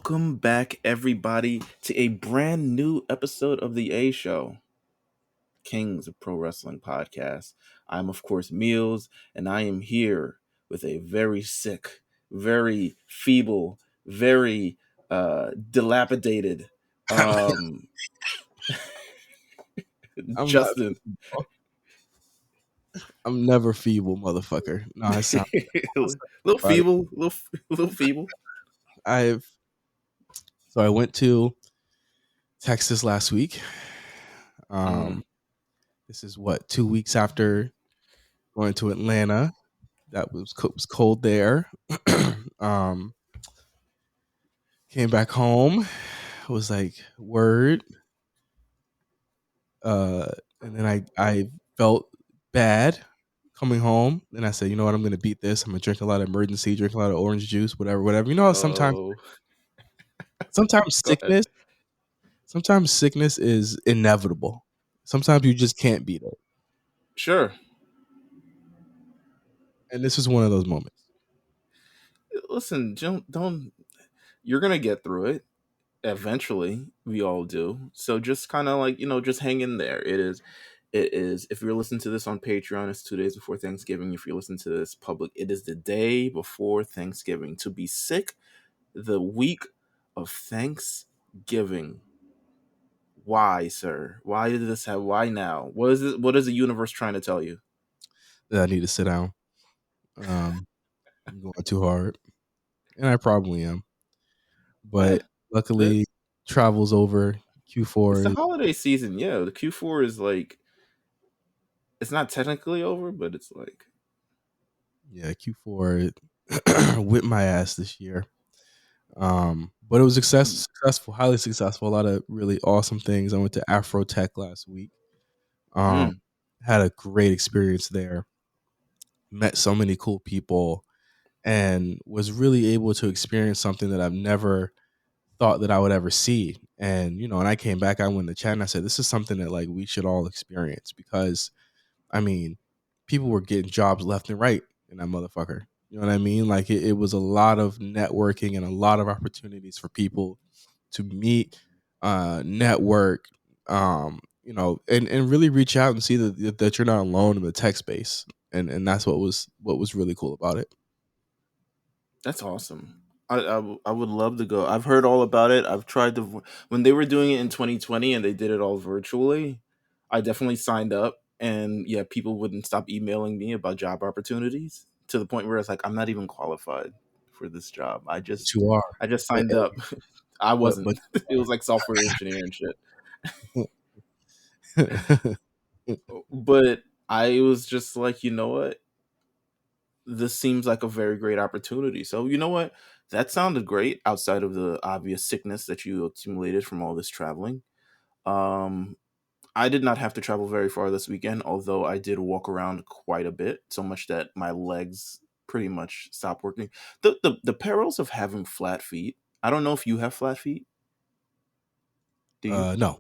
Welcome back, everybody, to a brand new episode of the A Show, Kings of Pro Wrestling Podcast. I'm, of course, Meelz, and I am here with a very sick, very feeble, very dilapidated I'm not. Justin. I'm never feeble, motherfucker. No, I sound. little About it. feeble, little feeble. I've. So I went to Texas last week. This is what 2 weeks after going to Atlanta. That was cold there. um, Came back home. Was like word. And then I felt bad coming home, and I said, you know what, I'm gonna beat this. I'm gonna drink a lot of emergency, drink a lot of orange juice, whatever. You know how sometimes Oh, sometimes go ahead. sickness is inevitable. Sometimes you just can't beat it. Sure. And this was one of those moments. Listen, don't. You're gonna get through it. Eventually, we all do. So just kind of like, just hang in there. It is, if you're listening to this on Patreon, it's 2 days before Thanksgiving. If you're listening to this public, it is the day before Thanksgiving. To be sick the week of Thanksgiving. Why, sir? Why did this have, why now? What is the universe trying to tell you? That I need to sit down. I'm going too hard, and I probably am. Eh, But luckily, it's, travel's over. it's the Q4, holiday season. Yeah, the Q4 is like, it's not technically over, but it's like, Q4 whipped my ass this year. But it was successful, highly successful. A lot of really awesome things. I went to AfroTech last week. Um, mm, Had a great experience there. Met so many cool people, and was really able to experience something that I've never thought that I would ever see. And and I came back, I went in the chat, and I said, this is something that like we should all experience, because I mean, people were getting jobs left and right in that motherfucker. You know what I mean? Like it was a lot of networking and a lot of opportunities for people to meet, network, and really reach out and see that you're not alone in the tech space. And that's what was really cool about it. that's awesome. I would love to go. I've heard all about it. I've tried to, when they were doing it in 2020 and they did it all virtually, I definitely signed up. And yeah, people wouldn't stop emailing me about job opportunities to the point where it's like, I'm not even qualified for this job. But you are. I just Eh, signed eh, up. I wasn't. but It was like software engineering shit. But I was just like, you know what? This seems like a very great opportunity. So, you know what? That sounded great outside of the obvious sickness that you accumulated from all this traveling. Um, I did not have to travel very far this weekend, although I did walk around quite a bit, so much that my legs pretty much stopped working. The perils of having flat feet. I don't know if you have flat feet. Do you? no,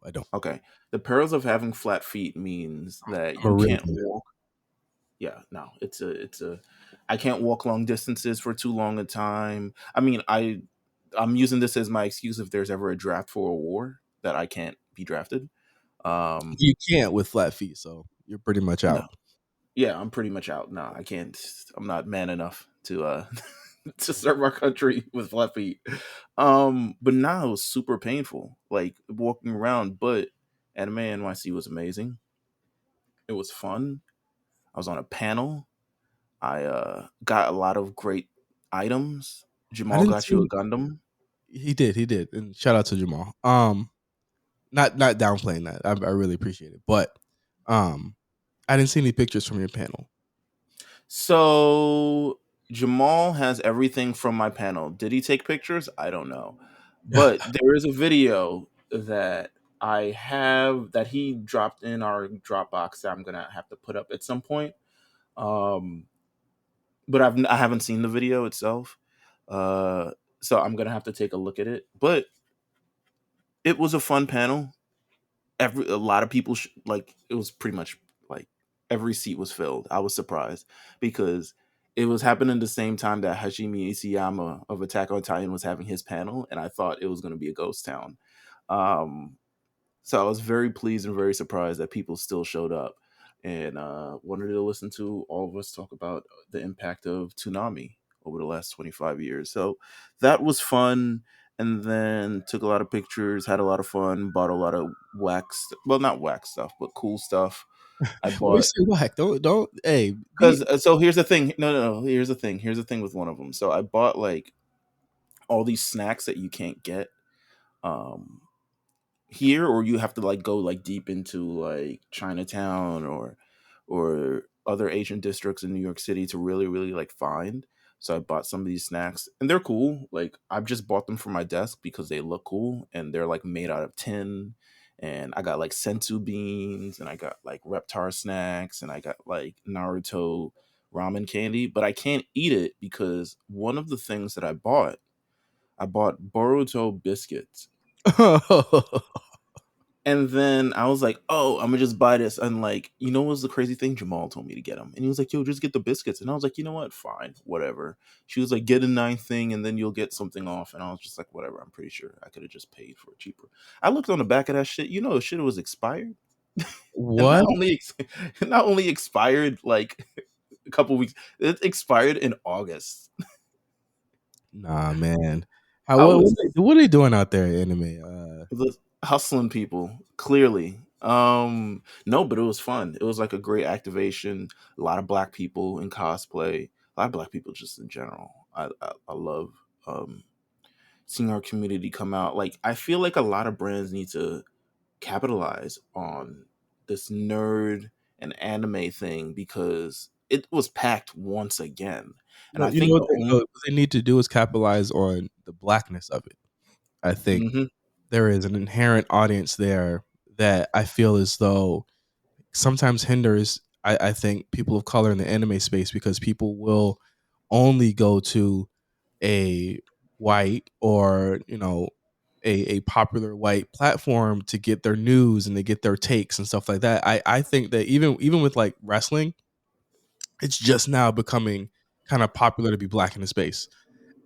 I don't. Okay. The perils of having flat feet means that I'm a you real can't walk. Yeah, no, it's a I can't walk long distances for too long a time. I mean, I'm using this as my excuse if there's ever a draft for a war that I can't be drafted. Um You can't with flat feet, so you're pretty much no. out. Yeah, I'm pretty much out. No, I can't. I'm not man enough to to serve our country with flat feet. But now it was super painful, like walking around, but AnimeNYC was amazing. It was fun. I was on a panel. I got a lot of great items. I Jamal didn't got you a see. Gundam. He did, and shout out to Jamal. Not downplaying that. I really appreciate it, but um, I didn't see any pictures from your panel. So Jamal has everything from my panel. Did he take pictures? I don't know. But there is a video that I have that he dropped in our Dropbox that I'm gonna have to put up at some point. Um, but I haven't seen the video itself. Uh, so I'm gonna have to take a look at it. But it was a fun panel. A lot of people like, it was pretty much like every seat was filled. I was surprised because it was happening the same time that Hajime Isayama of Attack on Titan was having his panel, and I thought it was going to be a ghost town. Um, so I was very pleased and very surprised that people still showed up and wanted to listen to all of us talk about the impact of Toonami over the last 25 years. So that was fun. And then took a lot of pictures, had a lot of fun, bought a lot of wax, well, not wax stuff, but cool stuff. I When we bought say whack, don't. Hey, be. because so here's the thing. No. Here's the thing with one of them. So I bought like all these snacks that you can't get. Um, Here, or you have to like go like deep into like Chinatown or other Asian districts in New York City to really like find. So I bought some of these snacks and they're cool. Like I've just bought them for my desk because they look cool and they're like made out of tin. And I got like sensu beans and I got like Reptar snacks and I got like Naruto ramen candy, but I can't eat it because one of the things that I bought Boruto biscuits. And then I was like, "Oh, I'm gonna just buy this." And like, you know, what was the crazy thing? Jamal told me to get them, and he was like, "Yo, just get the biscuits." And I was like, "You know what? Fine, whatever." She was like, "Get a ninth thing, and then you'll get something off." And I was just like, "Whatever." I'm pretty sure I could have just paid for it cheaper. I looked on the back of that shit. You know, the shit was expired, and What? not only expired like a couple weeks, it expired in August. Nah, man. How I what was what are they doing out there, anime? the hustling people clearly. No, but it was fun. It was like a great activation. A lot of black people in cosplay, a lot of black people just in general. I love um seeing our community come out. Like I feel like a lot of brands need to capitalize on this nerd and anime thing because it was packed once again. And No, I you know think what the only what they need to do is capitalize on the blackness of it. I think Mhm. there is an inherent audience there that I feel as though sometimes hinders I think people of color in the anime space because people will only go to a white or a popular white platform to get their news and to get their takes and stuff like that. I think that even with like wrestling, it's just now becoming kind of popular to be black in the space.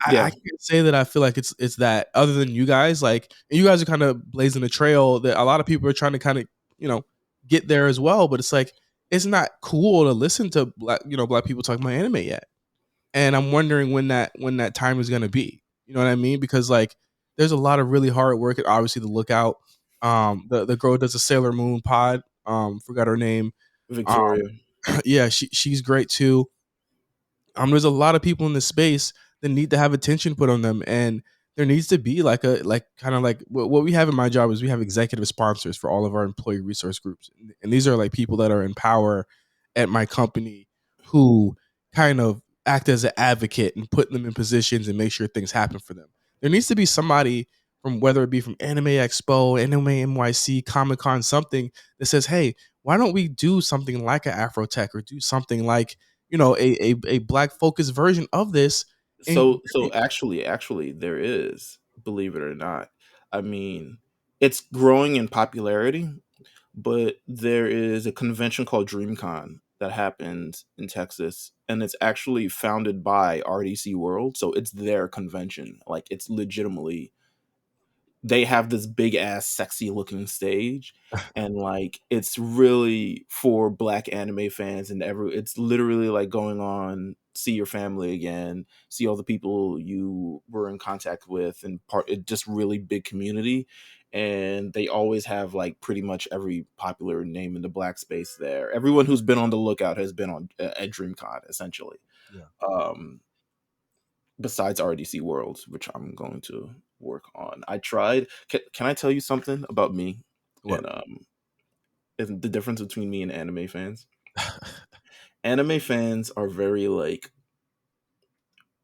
I Yeah, can't say that I feel like it's that other than you guys. Like you guys are kind of blazing a trail that a lot of people are trying to kind of, you know, get there as well. But it's like it's not cool to listen to black people talking about anime yet. And I'm wondering when that time is gonna be. You know what I mean? Because like there's a lot of really hard work and obviously the lookout. The girl does a Sailor Moon pod. Forgot her name. Um, Victoria. yeah, she's great too. There's a lot of people in this space that need to have attention put on them, and there needs to be like kind of like what we have in my job is we have executive sponsors for all of our employee resource groups, and these are like people that are in power at my company who kind of act as an advocate and put them in positions and make sure things happen for them. There needs to be somebody from whether it be from Anime Expo, Anime NYC, Comic Con, something that says, "Hey, why don't we do something like an AfroTech or do something like a black focused version of this and So actually there is, believe it or not. I mean, it's growing in popularity, but there is a convention called DreamCon that happens in Texas and it's actually founded by RDC World, so it's their convention. Like it's legitimately they have this big ass sexy looking stage and like it's really for black anime fans and it's literally like going on see your family again, see all the people you were in contact with and part it just really big community, and they always have like pretty much every popular name in the black space there. Everyone who's been on the lookout has been on at DreamCon essentially. yeah. um Besides RDC Worlds, which I'm going to work on. I tried. Can I tell you something about me What? and the difference between me and anime fans? Anime fans are very like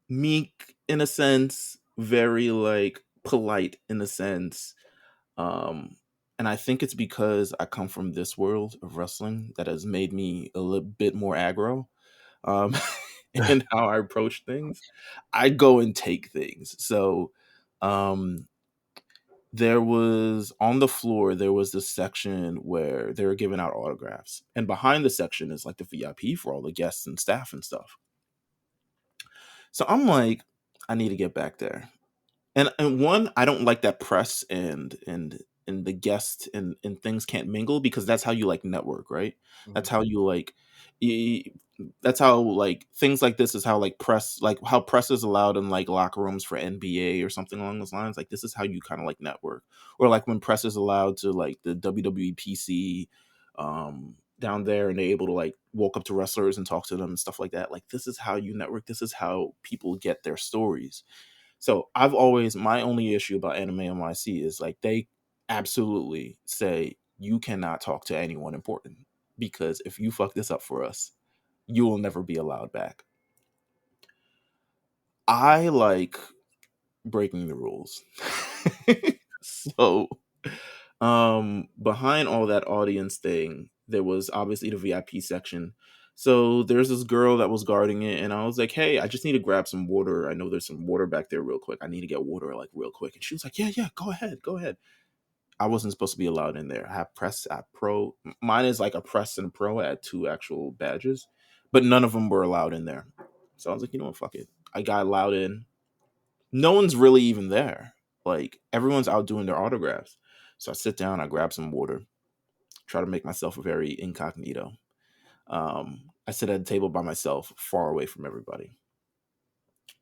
meek in a sense, very like polite in a sense. Um, and I think it's because I come from this world of wrestling that has made me a little bit more aggro. Um, in how I approach things. I go and take things. So, um, there was on the floor there was this section where they were giving out autographs, and behind the section is like the VIP for all the guests and staff and stuff. So I'm like, I need to get back there. And one, I don't like that press and the guest and things can't mingle, because that's how you like network, right? That's Mhm. how you like y- that's how like things like this is how like press, like how press is allowed in like locker rooms for NBA or something along those lines. Like this is how you kind of like network. Or like when press is allowed to like the WWE PC down there, and they're able to like walk up to wrestlers and talk to them and stuff like that. Like this is how you network. This is how people get their stories. So I've always, my only issue about Anime NYC is like they absolutely say you cannot talk to anyone important, because if you fuck this up for us, you will never be allowed back. I like breaking the rules. So behind all that audience thing, there was obviously the VIP section. So there's this girl that was guarding it, and I was like, "Hey, I just need to grab some water. I know there's some water back there real quick. I need to get water like real quick." And she was like, "Yeah, yeah, go ahead, go ahead." I wasn't supposed to be allowed in there. I have press, I have pro. Mine is like a press and pro. I had two actual badges, but none of them were allowed in there. So I was like, you know what, fuck it. I got allowed in. No one's really even there. Like everyone's out doing their autographs. So I sit down, I grab some water, try to make myself very incognito. I sit at a table by myself, far away from everybody.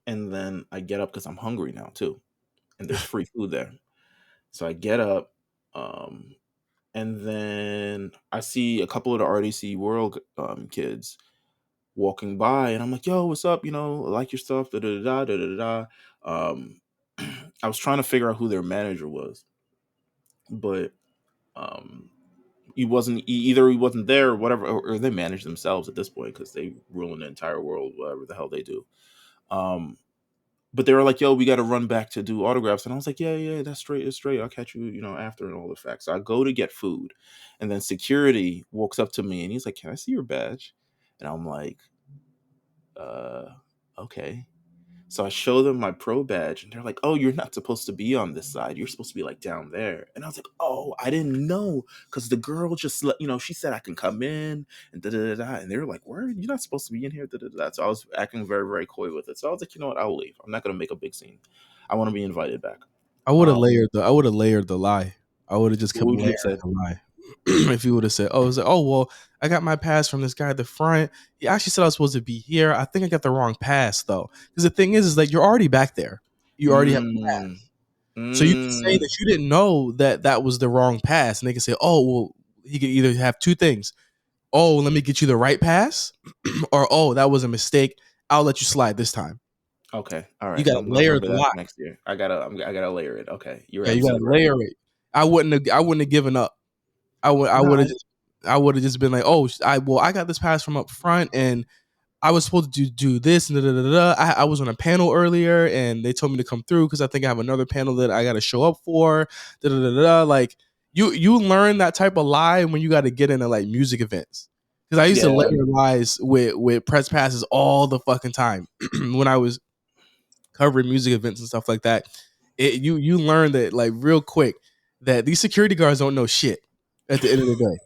And then I get up because I'm hungry now too. And there's free food there. So I get up, um, and then I see a couple of the RDC World kids walking by, and I'm like, "Yo, what's up? You know, I like your stuff." Da da da da da da. Um, I was trying to figure out who their manager was, but um, either he wasn't there or whatever, or they manage themselves at this point because they ruin the entire world, whatever the hell they do. Um, but they were like, "Yo, we got to run back to do autographs," and I was like, "Yeah, yeah, that's straight, it's straight. I'll catch you, you know, after and all the facts." So I go to get food, and then security walks up to me and he's like, "Can I see your badge?" And I'm like, "Uh, okay." So I show them my pro badge, and they're like, "Oh, you're not supposed to be on this side. You're supposed to be like down there." And I was like, "Oh, I didn't know," because the girl just let, she said I can come in and da da da da. And they were like, "Word, you're not supposed to be in here." Da da da. So I was acting very very coy with it. So I was like, "You know what? I'll leave. I'm not gonna make a big scene. I want to be invited back." I would have layered the lie. I would have just What kept would you layering have said? the lie. If you would have said, "Oh, it was like, oh well, I got my pass from this guy at the front. He actually said I was supposed to be here. I think I got the wrong pass though." Because the thing is like you're already back there. You already have a pass. Mm, So you can say mm. that you didn't know that that was the wrong pass, and they can say, "Oh, well, he could either have two things. Oh, let me get you the right pass, or oh, that was a mistake. I'll let you slide this time." Okay, all You right. got to I'm gonna layer remember the that lie. for next year. I gotta layer it. Okay, you're Yeah, you got to absolutely right. layer it. I wouldn't have given up. I would have No, just been like, oh, I got this pass from up front, and I was supposed to do this and da, da, da, da. I was on a panel earlier, and they told me to come through because I think I have another panel that I got to show up for. Da, da, da, da. Like you learn that type of lie when you got to get into like music events. Because I used to yeah, layer lies with press passes all the fucking time when I was covering music events and stuff like that. You learn that like real quick that these security guards don't know shit at the end of the day.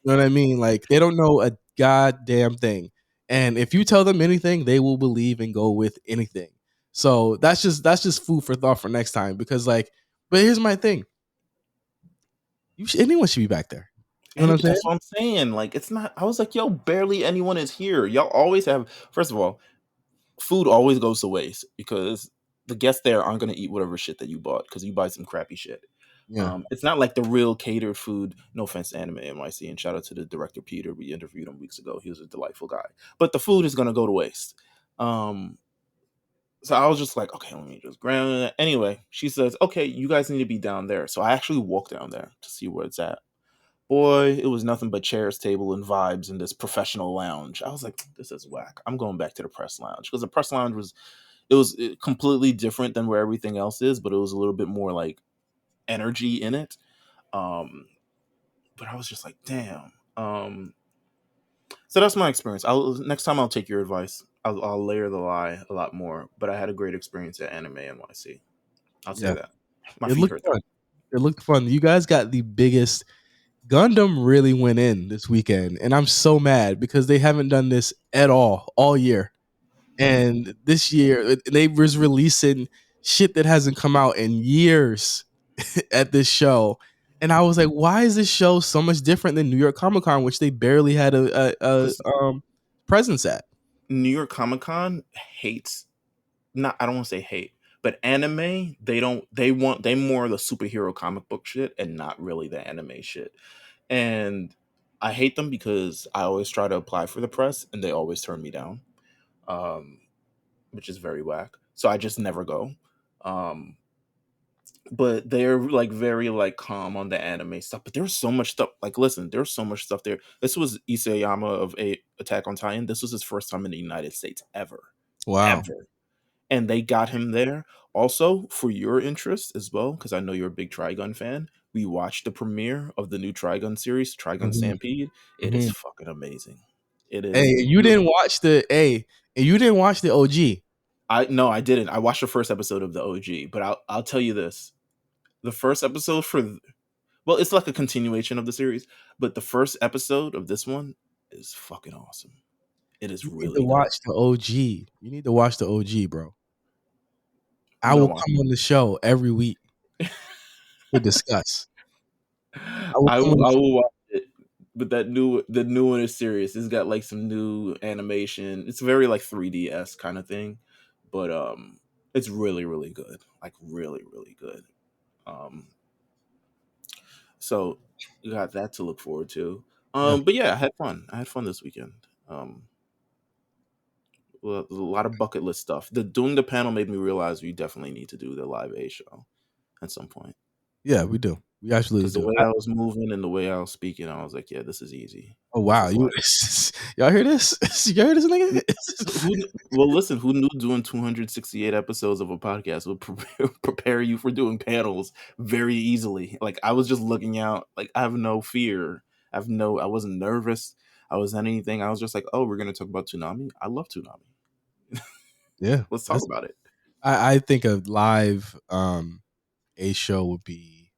You know what I mean? Like they don't know a goddamn thing. And if you tell them anything, they will believe and go with anything. So that's just food for thought for next time. Because like, but here's my thing: anyone should be back there. You know what I'm saying? That's what I'm saying. Like, it's not. I was like, yo, barely anyone is here. Y'all always have. First of all, food always goes to waste because the guests there aren't gonna eat whatever shit that you bought because you buy some crappy shit. Yeah, It's not like the real catered food. No offense to Anime NYC, and shout out to the director Peter. We interviewed him weeks ago. He was a delightful guy. But the food is gonna go to waste. Um, so I was just like, okay, let me just grab it. Anyway, she says, okay, you guys need to be down there. So I actually walked down there to see where it's at. Boy, it was nothing but chairs, table, and vibes in this professional lounge. I was like, this is whack. I'm going back to the press lounge because the press lounge was completely different than where everything else is, but it was a little bit more like energy in it. Um, but I was just like, damn. So that's my experience. I'll next time I'll take your advice. I'll layer the lie a lot more. But I had a great experience at Anime NYC. I'll say yeah. that. My It feet looked hurt though. fun. It looked fun. You guys got the biggest Gundam really went in this weekend, and I'm so mad because they haven't done this at all year. And this year they was releasing shit that hasn't come out in years at this show. And I was like, why is this show so much different than New York Comic Con, which they barely had Because a presence at? New York Comic Con hates, not, I don't want to say hate, but anime, they more the superhero comic book shit and not really the anime shit. And I hate them because I always try to apply for the press and they always turn me down. Um, which is very whack. So I just never go. Um, but they're like very like calm on the anime stuff. But there's so much stuff. Like, listen, there's so much stuff there. This was Isayama of Attack on Titan. This was his first time in the United States ever, Wow. ever, and they got him there. Also, for your interest as well, because I know you're a big Trigun fan. We watched the premiere of the new Trigun series, Trigun Mhm, Stampede. It is mhm. fucking amazing. It Hey, is. you didn't watch and you didn't watch the OG. I no, I didn't. I watched the first episode of the OG, but I'll tell you this: the first episode well, it's like a continuation of the series, but the first episode of this one is fucking awesome. It is You need to really good. watch the OG. You need to watch the OG, bro. I'm I gonna will watch come on the show every week it. to discuss. I will come on the I show. will watch it. But the new one is serious. It's got like some new animation. It's very like 3DS kind of thing, but it's really really good. Like really really good. Um, So you got that to look forward to. Yeah, But yeah, I had fun. I had fun this weekend. Um, a lot of bucket list stuff. The doing the panel made me realize we definitely need to do the live A show at some point. yeah, we do. We absolutely Because the do. way I was moving and the way I was speaking, I was like, yeah, this is easy. Oh This wow, is you like y'all hear this? Y'all hear this nigga? well, listen, who knew doing 268 episodes of a podcast would prepare you for doing panels very easily? Like I was just looking out. Like I have no fear. I wasn't nervous. I wasn't anything. I was just like, oh, we're gonna talk about Toonami. I love Toonami. Yeah, Let's talk that's. about it. I think a live a show would be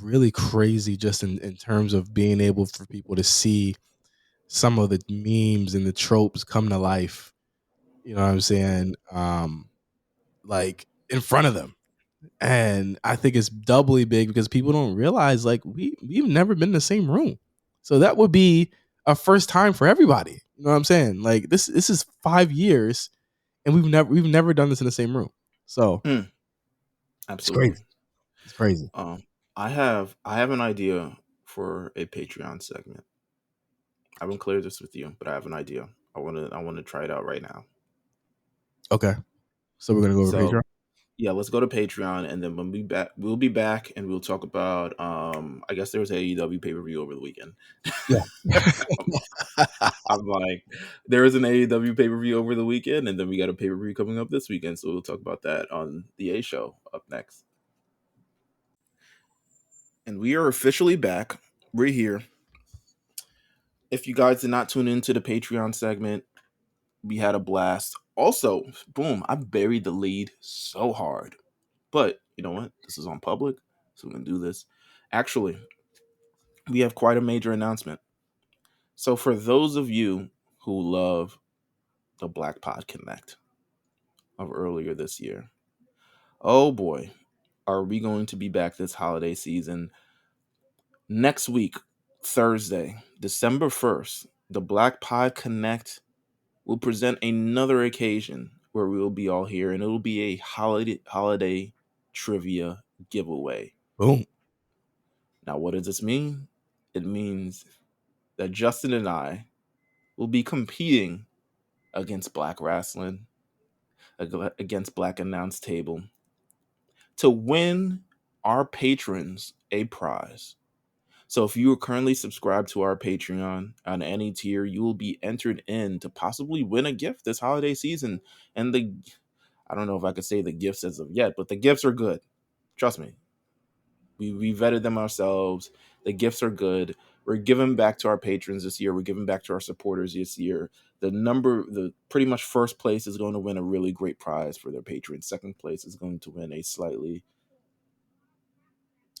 really crazy, just in terms of being able for people to see some of the memes and the tropes come to life. You know what I'm saying? Like in front of them. And I think it's doubly big because people don't realize like we've never been in the same room. So that would be a first time for everybody. You know what I'm saying? Like this is 5 years and we've never done this in the same room. So Mm, it's absolutely. crazy. It's crazy. Um, I have an idea for a Patreon segment. I haven't cleared this with you, but I have an idea. I wanna try it out right now. Okay. So we're gonna go over So Patreon. yeah, let's go to Patreon, and then when we'll be back, and we'll talk about. I guess there was AEW pay per view over the weekend. Yeah. I'm like, there is an AEW pay per view over the weekend, and then we got a pay per view coming up this weekend, so we'll talk about that on the A show up next. And we are officially back. We're here. If you guys did not tune into the Patreon segment, we had a blast. Also, boom, I buried the lead so hard. But you know what? This is on public, so we can do this. Actually, we have quite a major announcement. So, for those of you who love the Black Pod Connect of earlier this year, oh boy, are we going to be back this holiday season? Next week, Thursday, December 1st, the Black Pod Connect will present another occasion where we will be all here, and it'll be a holiday trivia giveaway. Boom. Now, what does this mean? It means that Justin and I will be competing against Black Wrestling, against Black Announce Table, to win our patrons a prize. So if you are currently subscribed to our Patreon on any tier, you will be entered in to possibly win a gift this holiday season. And I don't know if I could say the gifts as of yet, but the gifts are good. Trust me. We vetted them ourselves. The gifts are good. We're giving back to our patrons this year. We're giving back to our supporters this year. The pretty much first place is going to win a really great prize for their patrons. Second place is going to win a slightly.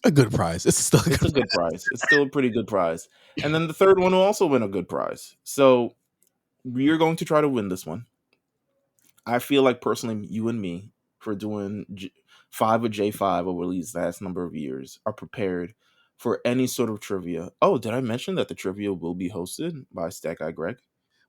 A good prize. It's still a It's good a good prize. It's still a pretty good prize. And then the third one will also win a good prize. So we are going to try to win this one. I feel like personally, you and me, for doing five of J5 over these last number of years, are prepared for any sort of trivia. Oh, did I mention that the trivia will be hosted by Stack Guy Greg?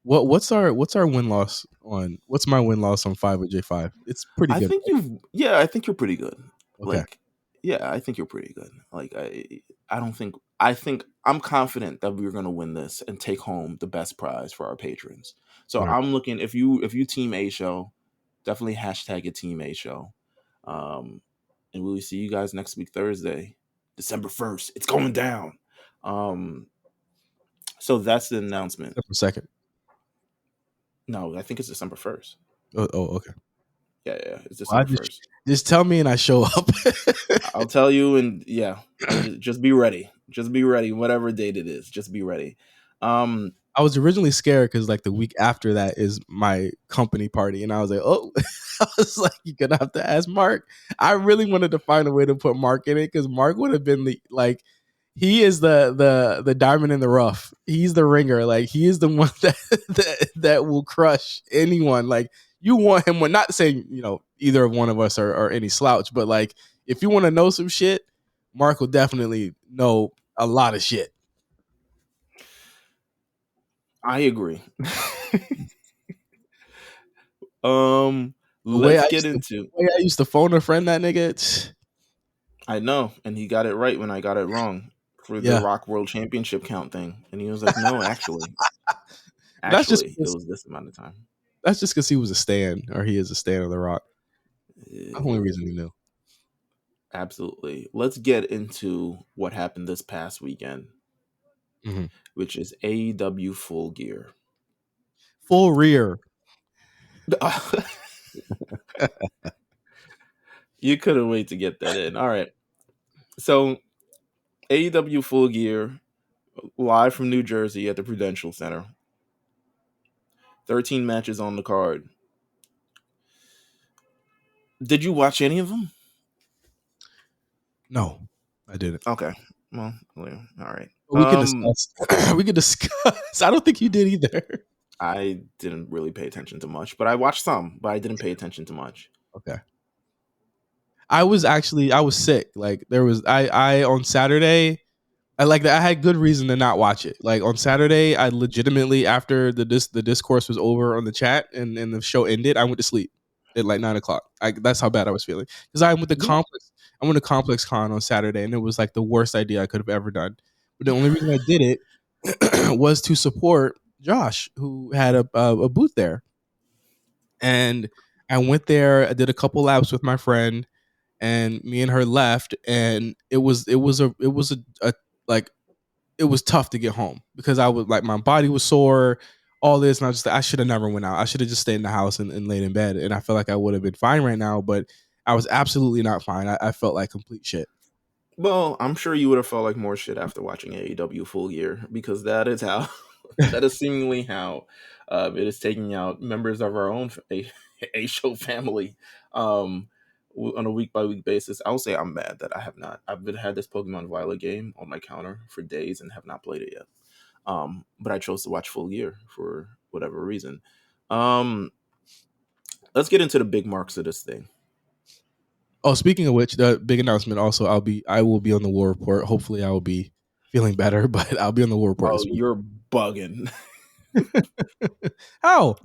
What's our win loss on what's my win loss on 5 with J5? It's pretty I good, think right? you've, yeah, I think you're pretty good. Okay. Like, yeah, I think you're pretty good. Like, I don't think, I think I'm confident that we're gonna win this and take home the best prize for our patrons. So All right. I'm looking, if you team A show, definitely hashtag it team A show. Um, and we'll see you guys next week, Thursday, December 1st. It's going down. Um, so that's the announcement. Except for second. No, I think it's December 1st. Okay. Yeah, yeah, it's Well, I December just 1st. just tell me and I show up. I'll tell you, and yeah, just be ready. Just be ready, whatever date it is. Just be ready. Um, I was originally scared because like the week after that is my company party, and I was like, oh, I was like, you're gonna have to ask Mark. I really wanted to find a way to put Mark in it because Mark would have been the like, he is the diamond in the rough. He's the ringer. Like he is the one that will crush anyone. Like you want him. When not saying either of one of us are any slouch, but like if you want to know some shit, Mark will definitely know a lot of shit. I agree. um, The way let's I get used to, into. the way I used to phone a friend, that nigga. I know, and he got it right when I got it wrong for the Yeah, Rock World Championship count thing, and he was like, "No, actually, but that's just it was this amount of time." because he was a stan, or he is a stan of the Rock. That's the only Uh, reason he knew. absolutely. Let's get into what happened this past weekend, Mm-hmm. which is AEW Full Gear. Full rear. You couldn't wait to get that in. All right. So AEW Full Gear, live from New Jersey at the Prudential Center. 13 matches on the card. Did you watch any of them? No, I didn't. Okay. Well, yeah, all right. But we can discuss. We can discuss. I don't think you did either. I didn't really pay attention to much, but I watched some, but I didn't pay attention to much. Okay. I was sick. Like there was I on Saturday. I had good reason to not watch it. Like on Saturday, I legitimately after the discourse was over on the chat and the show ended, I went to sleep at like 9 o'clock. That's how bad I was feeling because I went to Yeah. complex. I went to Complex Con on Saturday, and it was like the worst idea I could have ever done. But the only reason I did it was to support Josh, who had a booth there, and I went there. I did a couple laps with my friend, and me and her left, and it was a like it was tough to get home because I was like my body was sore, all this, and I just I should have never went out. I should have just stayed in the house and laid in bed, and I feel like I would have been fine right now, but I was absolutely not fine. I felt like complete shit. Well, I'm sure you would have felt like more shit after watching AEW Full Gear because that is how, that is seemingly how it is taking out members of our own a show family on a week by week basis. I will say I'm mad that I have not. Had this Pokemon Violet game on my counter for days and have not played it yet. But I chose to watch Full Gear for whatever reason. Um, let's get into the big marks of this thing. Oh, speaking of which, the big announcement also I will be on the War Report. Hopefully I will be feeling better, but I'll be on the War Report Oh, this week. you're bugging. How?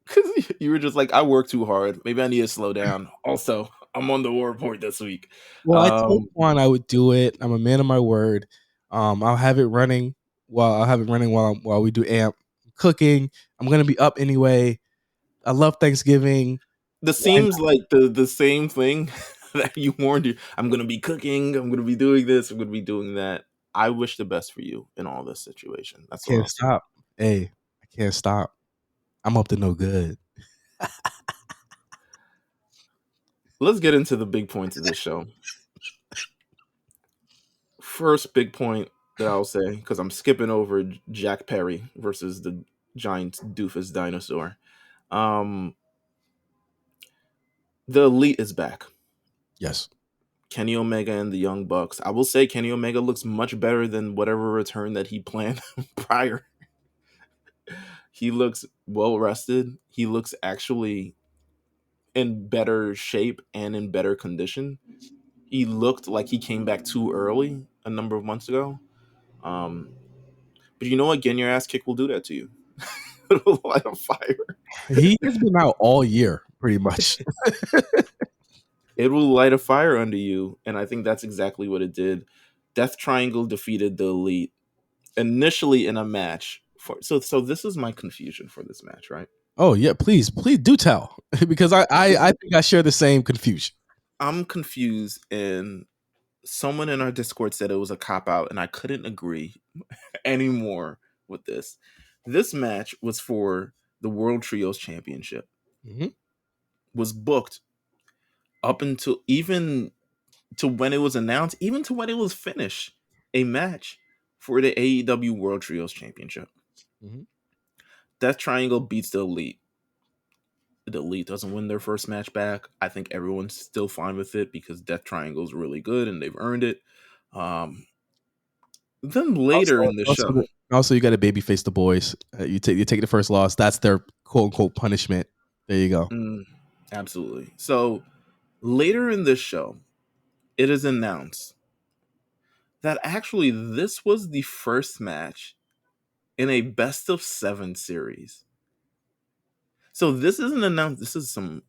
Because you were just like, I work too hard. Maybe I need to slow down. Also, I'm on the war report this week. Well, I told Um, Juan I would do it. I'm a man of my word. I'll have it running while we do amp cooking. I'm gonna be up anyway. I love Thanksgiving. this Why seems like the same thing that you warned you. I'm gonna be cooking. I'm gonna be doing this. I'm gonna be doing that. I wish the best for you in all this situation. That's all can't I'll say. stop? Hey, I can't stop. I'm up to no good. Let's get into the big points of this show. First big point that I'll say, because I'm skipping over Jack Perry versus the giant doofus dinosaur. Um, the elite is back. Yes. Kenny Omega and the Young Bucks. I will say Kenny Omega looks much better than whatever return that he planned prior. He looks well rested. He looks actually in better shape and in better condition. He looked like he came back too early a number of months ago. Um, but you know what? Getting your ass kicked will do that to you. It'll light a fire. He has been out all year, pretty much. It will light a fire under you, and I think that's exactly what it did. Death Triangle defeated the Elite initially in a match. So this is my confusion for this match, right? Oh yeah, please do tell, because I think I share the same confusion. I'm confused, and someone in our Discord said it was a cop out, and I couldn't agree anymore with this. This match was for the World Trios Championship. Mm-hmm. Was booked up until even to when it was announced, even to when it was finished, a match for the AEW World Trios Championship. Mm-hmm. Death Triangle beats the Elite. The Elite doesn't win their first match back. I think everyone's still fine with it because Death Triangle is really good and they've earned it. Then later Also, in the also, show, also, you got to babyface the boys. You take the first loss. That's their quote unquote punishment. There you go. absolutely. So later in this show, it is announced that actually this was the first match in a best of 7 series. So this isn't announced. This is some,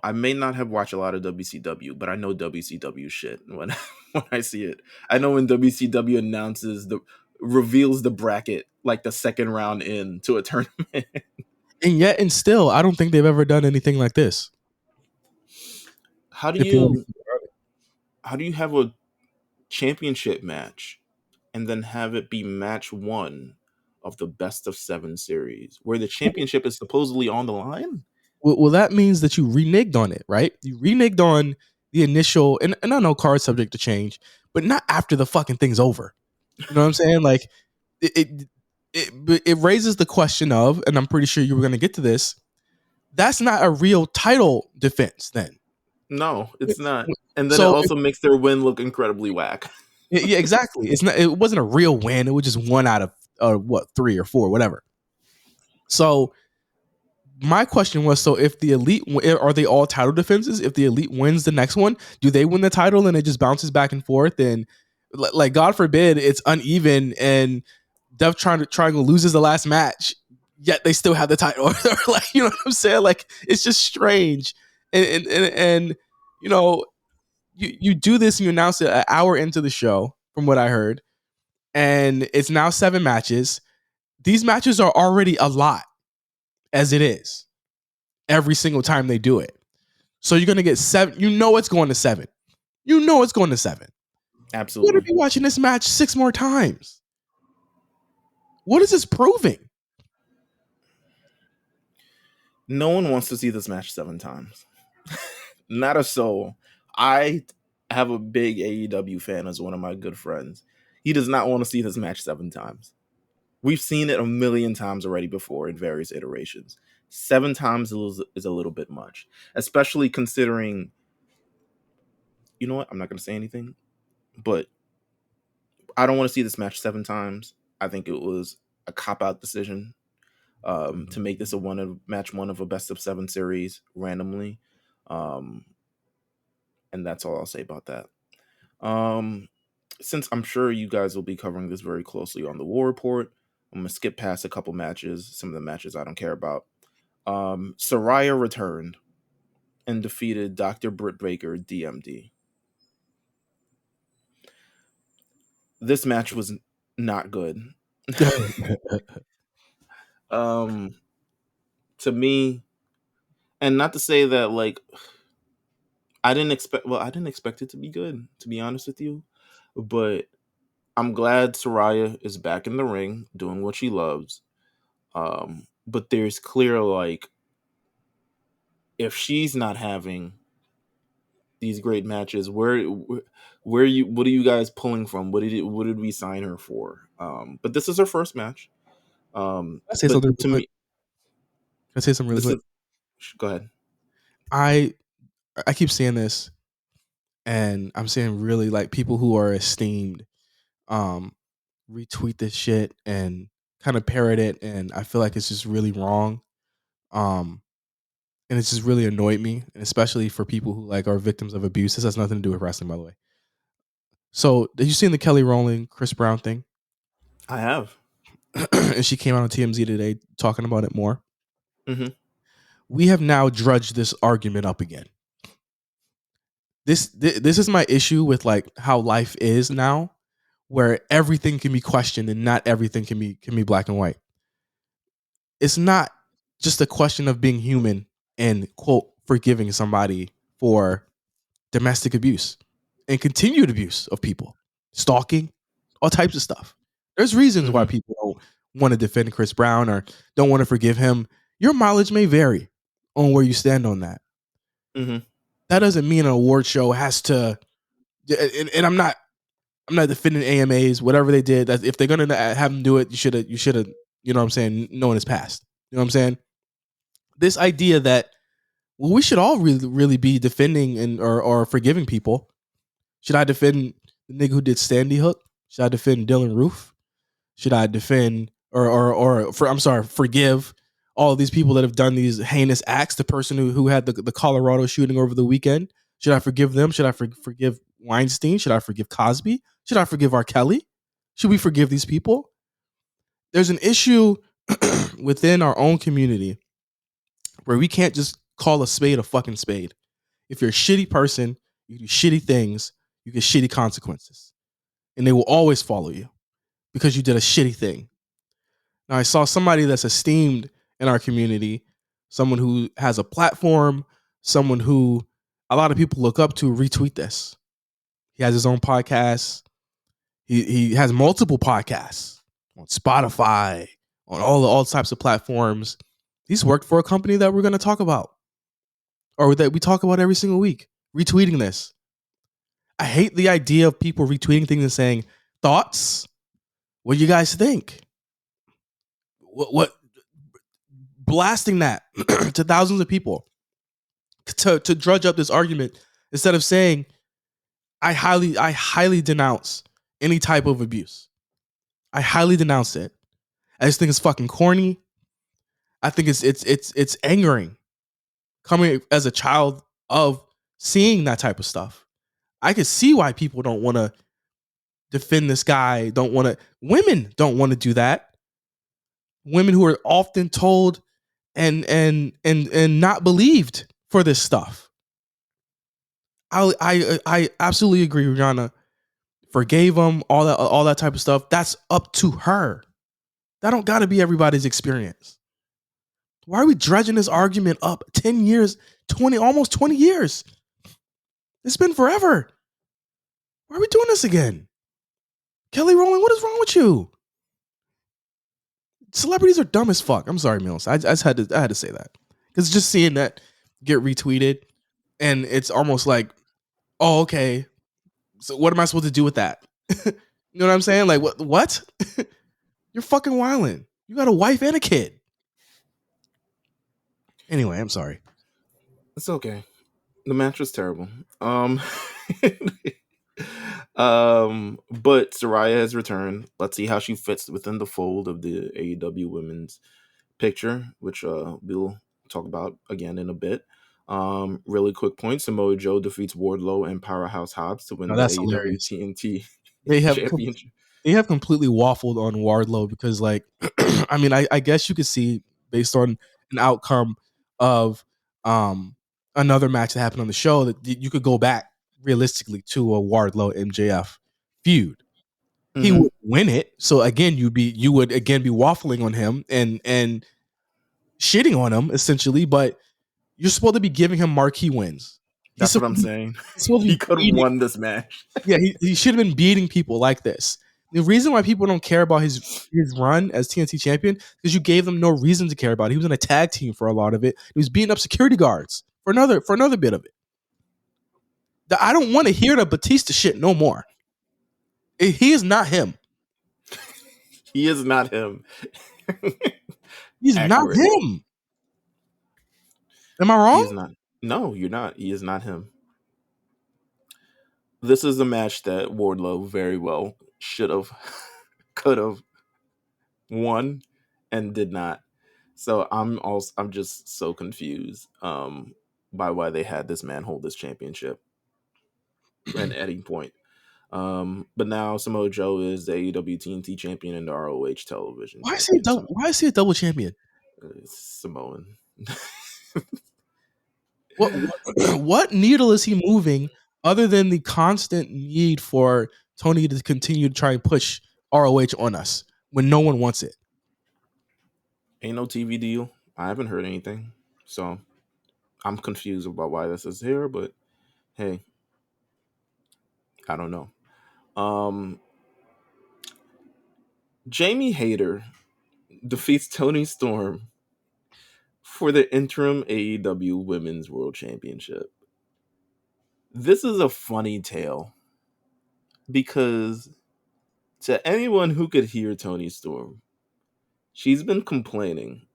I may not have watched a lot of WCW, but I know WCW shit when when I see it. I know when WCW reveals the bracket like the second round into a tournament. And still, I don't think they've ever done anything like this. How do If you want you how do you have a championship match and then have it be match 1 of the best of 7 series where the championship is supposedly on the line? well, that means that you reneged on it, right? You reneged on the initial, and I know cards subject to change, but not after the fucking thing's over. You know what I'm saying? Like it, it raises the question of, and I'm pretty sure you were going to get to this. That's not a real title defense, then. No, it's not. And then it So also makes their win look incredibly whack. yeah, exactly. It's not. It wasn't a real win. It was just one out of what 3 or 4, whatever. So my question was, so if the elite are they all title defenses? If the elite wins the next one, do they win the title and it just bounces back and forth? And like God forbid it's uneven and Death Triangle loses the last match, yet they still have the title. Like, you know what I'm saying? Like, it's just strange. And you know, you do this and you announce it an hour into the show, from what I heard, and it's now 7 matches. These matches are already a lot as it is every single time they do it. So you're gonna get 7. You know it's going to 7. You know it's going to 7. You're gonna Absolutely. be watching this match 6 more times. What is this proving? No one wants to see this match 7 times. Not a soul. I have a big AEW fan as one of my good friends. He does not want to see this match 7 times. We've seen it a million times already before in various iterations. 7 times is a little bit much, especially considering, you know what? I'm not going to say anything, but I don't want to see this match 7 times. I think it was a cop out decision to make this match 1 of a best of 7 series randomly. And that's all I'll say about that. Since I'm sure you guys will be covering this very closely on the War Report, I'm gonna skip past a couple matches, some of the matches I don't care about. Saraya returned and defeated Dr. Britt Baker, DMD. This match was not good. um, to me, and not to say that like I didn't expect it to be good, to be honest with you, but I'm glad Saraya is back in the ring doing what she loves. But there's clear like if she's not having these great matches, where you what are you guys pulling from? What did we sign her for? But this is her first match. I say But something real to quick. me, I say something really this quick. is go ahead. I I keep saying this, and I'm saying really like people who are esteemed, um, retweet this shit and kind of parrot it, and I feel like it's just really wrong. Um, and it's just really annoyed me, and especially for people who like are victims of abuse. This has nothing to do with wrestling, by the way. So, did you see the Kelly Rowland Chris Brown thing? I have. And she came out on TMZ today talking about it more. Mm-hmm. We have now drudged this argument up again. This is my issue with like how life is now, where everything can be questioned and not everything can be black and white. It's not just a question of being human and quote forgiving somebody for domestic abuse and continued abuse of people, stalking, all types of stuff. There's reasons why Mm-hmm. people don't want to defend Chris Brown or don't want to forgive him. Your mileage may vary on where you stand on that. Mm-hmm. That doesn't mean an award show has to. And I'm not defending AMAs, whatever they did. If they're gonna have them do it, you should have, you know what I'm saying, known his past. You know what I'm saying? This idea that, well, we should all really be defending and or forgiving people. Should I defend the nigga who did Sandy Hook? Should I defend Dylan Roof? Should I defend I'm sorry, forgive all of these people that have done these heinous acts? The person who had the Colorado shooting over the weekend. Should I forgive them? Should I forgive Weinstein? Should I forgive Cosby? Should I forgive R. Kelly? Should we forgive these people? There's an issue within our own community where we can't just call a spade a fucking spade. If you're a shitty person, you do shitty things, you get shitty consequences. And they will always follow you because you did a shitty thing. Now, I saw somebody that's esteemed in our community, someone who has a platform, someone who a lot of people look up to retweet this. He has his own podcast. He has multiple podcasts on Spotify, on all types of platforms. He's worked for a company that we're going to talk about, or that we talk about every single week, retweeting this. I hate the idea of people retweeting things and saying, thoughts? What do you guys think? What blasting that to thousands of people to drudge up this argument instead of saying, I highly denounce any type of abuse. I highly denounce it. I just think it's fucking corny. I think it's angering coming as a child of seeing that type of stuff. I can see why people don't want to defend this guy, don't want to, women don't want to do that. Women who are often told and not believed for this stuff. I absolutely agree. Rihanna forgave him, all that type of stuff. That's up to her. That don't got to be everybody's experience. Why are we dredging this argument up 10 years, 20, almost 20 years? It's been forever. Why are we doing this again? Kelly Rowland, what is wrong with you? Celebrities are dumb as fuck. I'm sorry, Meelz. I just I had to say that. Because just seeing that get retweeted, and it's almost like, oh, okay. So what am I supposed to do with that? You know what I'm saying? Like, what? You're fucking wilding. You got a wife and a kid. Anyway, I'm sorry. It's okay. The match was terrible. But Saraya has returned. Let's see how she fits within the fold of the AEW women's picture, which we'll talk about again in a bit. Really quick point: Samoa Joe defeats Wardlow and Powerhouse Hobbs to win No, the that's AEW hilarious. TNT They have championship. they have completely waffled on Wardlow because, like, I mean, I guess you could see based on an outcome of another match that happened on the show that you could go back realistically to a Wardlow MJF feud. He Mm-hmm. would win it, so again, you would again be waffling on him and shitting on him essentially, but you're supposed to be giving him marquee wins. He's That's what supposed I'm to be, saying. he's supposed to He be could have beating. won this match. Yeah, he should have been beating people like this. The reason why people don't care about his run as TNT champion is because you gave them no reason to care about it. He was in a tag team for a lot of it. He was beating up security guards for another bit of it. I don't want to hear the Batista shit no more. He is not him. He is not him. He's not Accurate. him. Am I He is wrong? not. No, you're not. He is not him. This is a match that Wardlow very well should have, could have, won and did not. So I'm just so confused by why they had this man hold this championship at any point. But now Samoa Joe is the AEW TNT champion and the ROH television champion. So Why is he a double champion? Samoan. What needle is he moving other than the constant need for Tony to continue to try and push ROH on us when no one wants it? Ain't no TV deal. I haven't heard anything. So I'm confused about why this is here, but hey, I don't know. Um Jamie Hayter defeats Tony Storm for the interim AEW Women's World Championship. This is a funny tale because to anyone who could hear Tony Storm, she's been complaining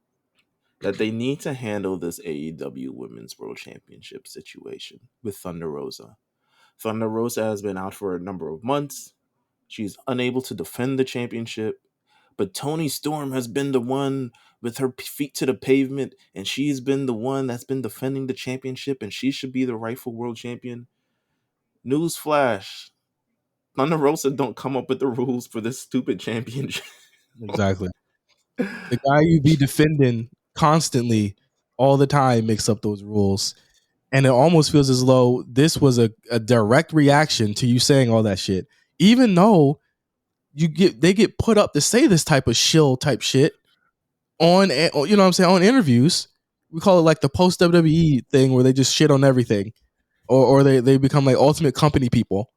that they need to handle this AEW Women's World Championship situation with Thunder Rosa. Thunder Rosa has been out for a number of months. She's unable to defend the championship, but Tony Storm has been the one with her feet to the pavement, and she's been the one that's been defending the championship, and she should be the rightful world champion. Newsflash: Thunder Rosa don't come up with the rules for this stupid championship. Exactly. The guy you be defending constantly all the time makes up those rules. And it almost feels as though this was a direct reaction to you saying all that shit. Even though they get put up to say this type of shill type shit on, you know what I'm saying, on interviews. We call it like the post WWE thing where they just shit on everything. Or they become like ultimate company people.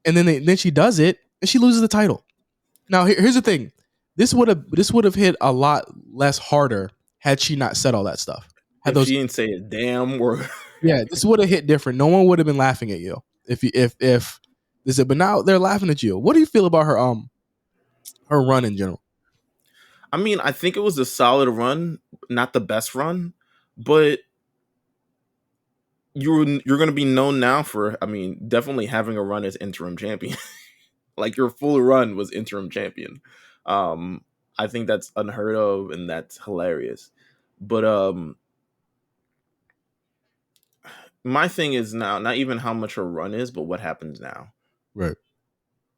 And then she does it and she loses the title. Now here's the thing. This would have hit a lot less harder had she not said all that stuff. If she didn't say a damn word. Yeah, this would have hit different. No one would have been laughing at you if this. But now they're laughing at you. What do you feel about her run in general? I mean, I think it was a solid run, not the best run, but you're going to be known now for, I mean, definitely having a run as interim champion. Like your full run was interim champion. I think that's unheard of and that's hilarious. But my thing is now not even how much her run is, but what happens now. Right.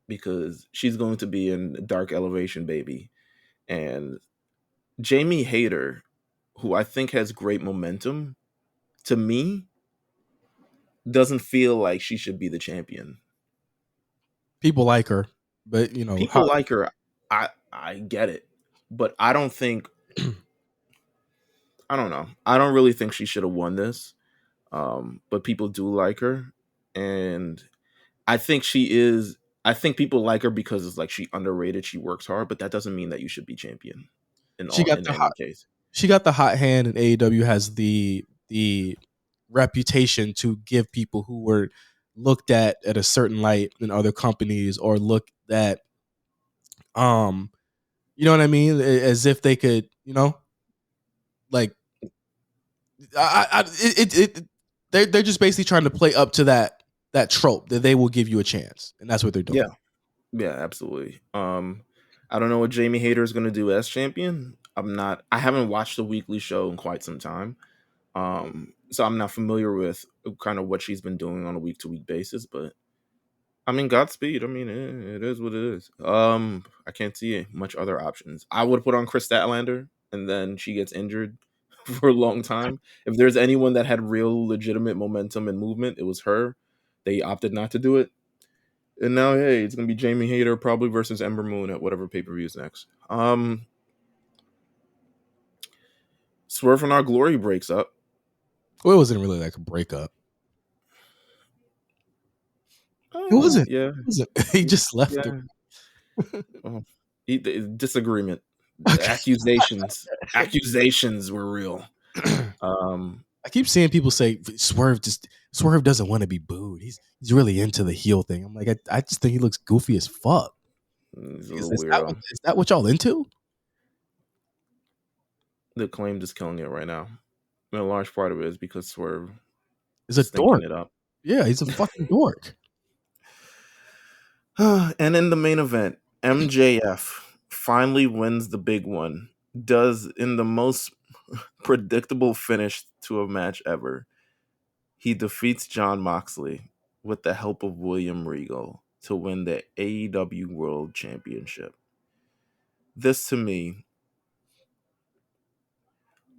Because she's going to be in Dark Elevation, baby. And Jamie Hayter, who I think has great momentum, to me, doesn't feel like she should be the champion. People like her, but you know, people like her. I get it, but I don't think. I don't know. I don't really think she should have won this. But people do like her, and I think she is. I think people like her because it's like she underrated. She works hard, but that doesn't mean that you should be champion. In any case, she got the hot hand, and AEW has the reputation to give people who were looked at a certain light in other companies or looked at, you know what I mean, as if they could, you know, like, they're just basically trying to play up to that trope that they will give you a chance, and that's what they're doing. Yeah, absolutely. I don't know what Jamie Hayter is going to do as champion. I haven't watched the weekly show in quite some time. So I'm not familiar with kind of what she's been doing on a week-to-week basis, but I mean, Godspeed. I mean, it is what it is. I can't see much other options. I would put on Chris Statlander, and then she gets injured for a long time. If there's anyone that had real legitimate momentum and movement, it was her. They opted not to do it. And now, hey, it's gonna be Jamie Hayter probably versus Ember Moon at whatever pay-per-view is next. Swerve and Our Glory breaks up. Well, it wasn't really like a breakup. It wasn't. Yeah, he just left her. Disagreement. Accusations were real. I keep seeing people say Swerve doesn't want to be booed. He's really into the heel thing. I'm like, I just think he looks goofy as fuck. He's a little weirdo. Is that what y'all into? The Acclaimed is killing it right now. And a large part of it is because Swerve is a dork. It up. Yeah, he's a fucking dork. And in the main event, MJF finally wins the big one, does in the most predictable finish to a match ever. He defeats Jon Moxley with the help of William Regal to win the AEW World Championship. This to me,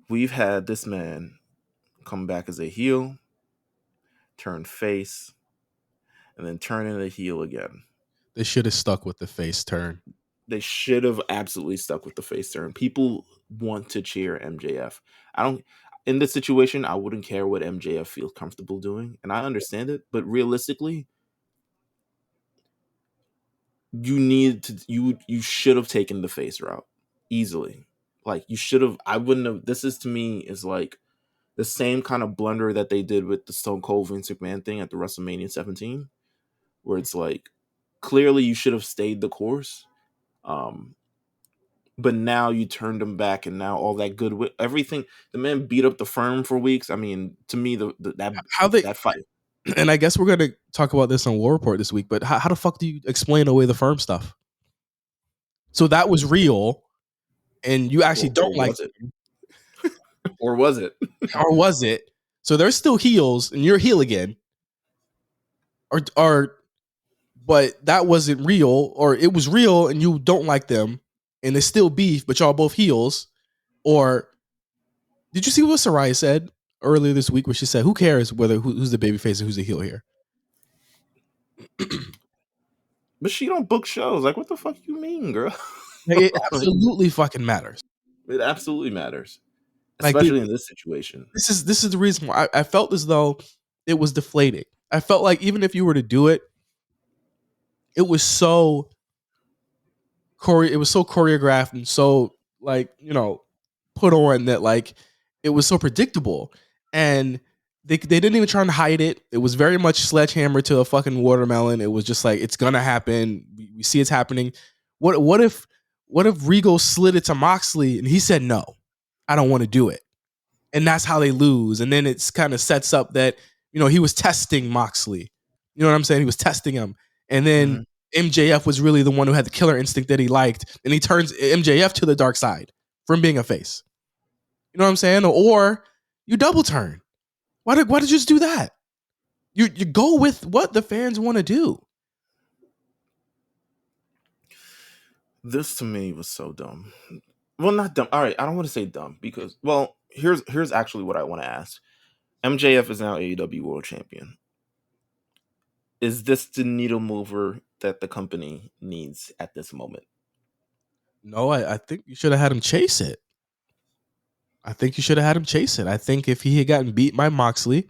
we've had this man come back as a heel, turn face, and then turn into heel again. They should have stuck with the face turn. They should have absolutely stuck with the face turn. People want to cheer MJF. I don't. In this situation, I wouldn't care what MJF feels comfortable doing, and I understand it. But realistically, you should have taken the face route easily. Like you should have. I wouldn't have. This is to me is like the same kind of blunder that they did with the Stone Cold Vince McMahon thing at the WrestleMania 17, where it's like clearly you should have stayed the course. Um, but now you turned him back, and now all that good everything. The man beat up the Firm for weeks. I mean, to me, How they that fight. and I guess we're gonna talk about this on War Report this week. But how the fuck do you explain away the Firm stuff? So that was real, and you actually Or don't like was it? Or was it? or was it? So they're still heels, and you're heel again, or but that wasn't real, or it was real, and you don't like them, and it's still beef, but y'all both heels. Or did you see what Saraya said earlier this week, where she said, "Who cares who's the babyface and who's the heel here?" But she don't book shows. Like, what the fuck you mean, girl? Like, it Like, absolutely fucking matters. it absolutely matters, Like especially in this situation. this is the reason why I felt as though it was deflating. I felt like even if you were to do it, it was so it was so choreographed and so like put on that like it was so predictable, and they didn't even try to hide it. It was very much sledgehammer to a fucking watermelon. It was just like it's gonna happen. We see it's happening. What if Regal slid it to Moxley and he said no, I don't want to do it, and that's how they lose. And then it's kind of sets up that he was testing Moxley. You know what I'm saying? He was testing him, and then MJF was really the one who had the killer instinct that he liked, and he turns MJF to the dark side from being a face. You know what I'm saying? Or you double turn. Why did you just do that? You go with what the fans want to do. This to me was so dumb. Well, not dumb. All right, I don't want to say dumb because here's actually what I want to ask. MJF is now AEW World Champion. Is this the needle mover that the company needs at this moment? No, I think you should have had him chase it. I think you should have had him chase it. I think if he had gotten beat by Moxley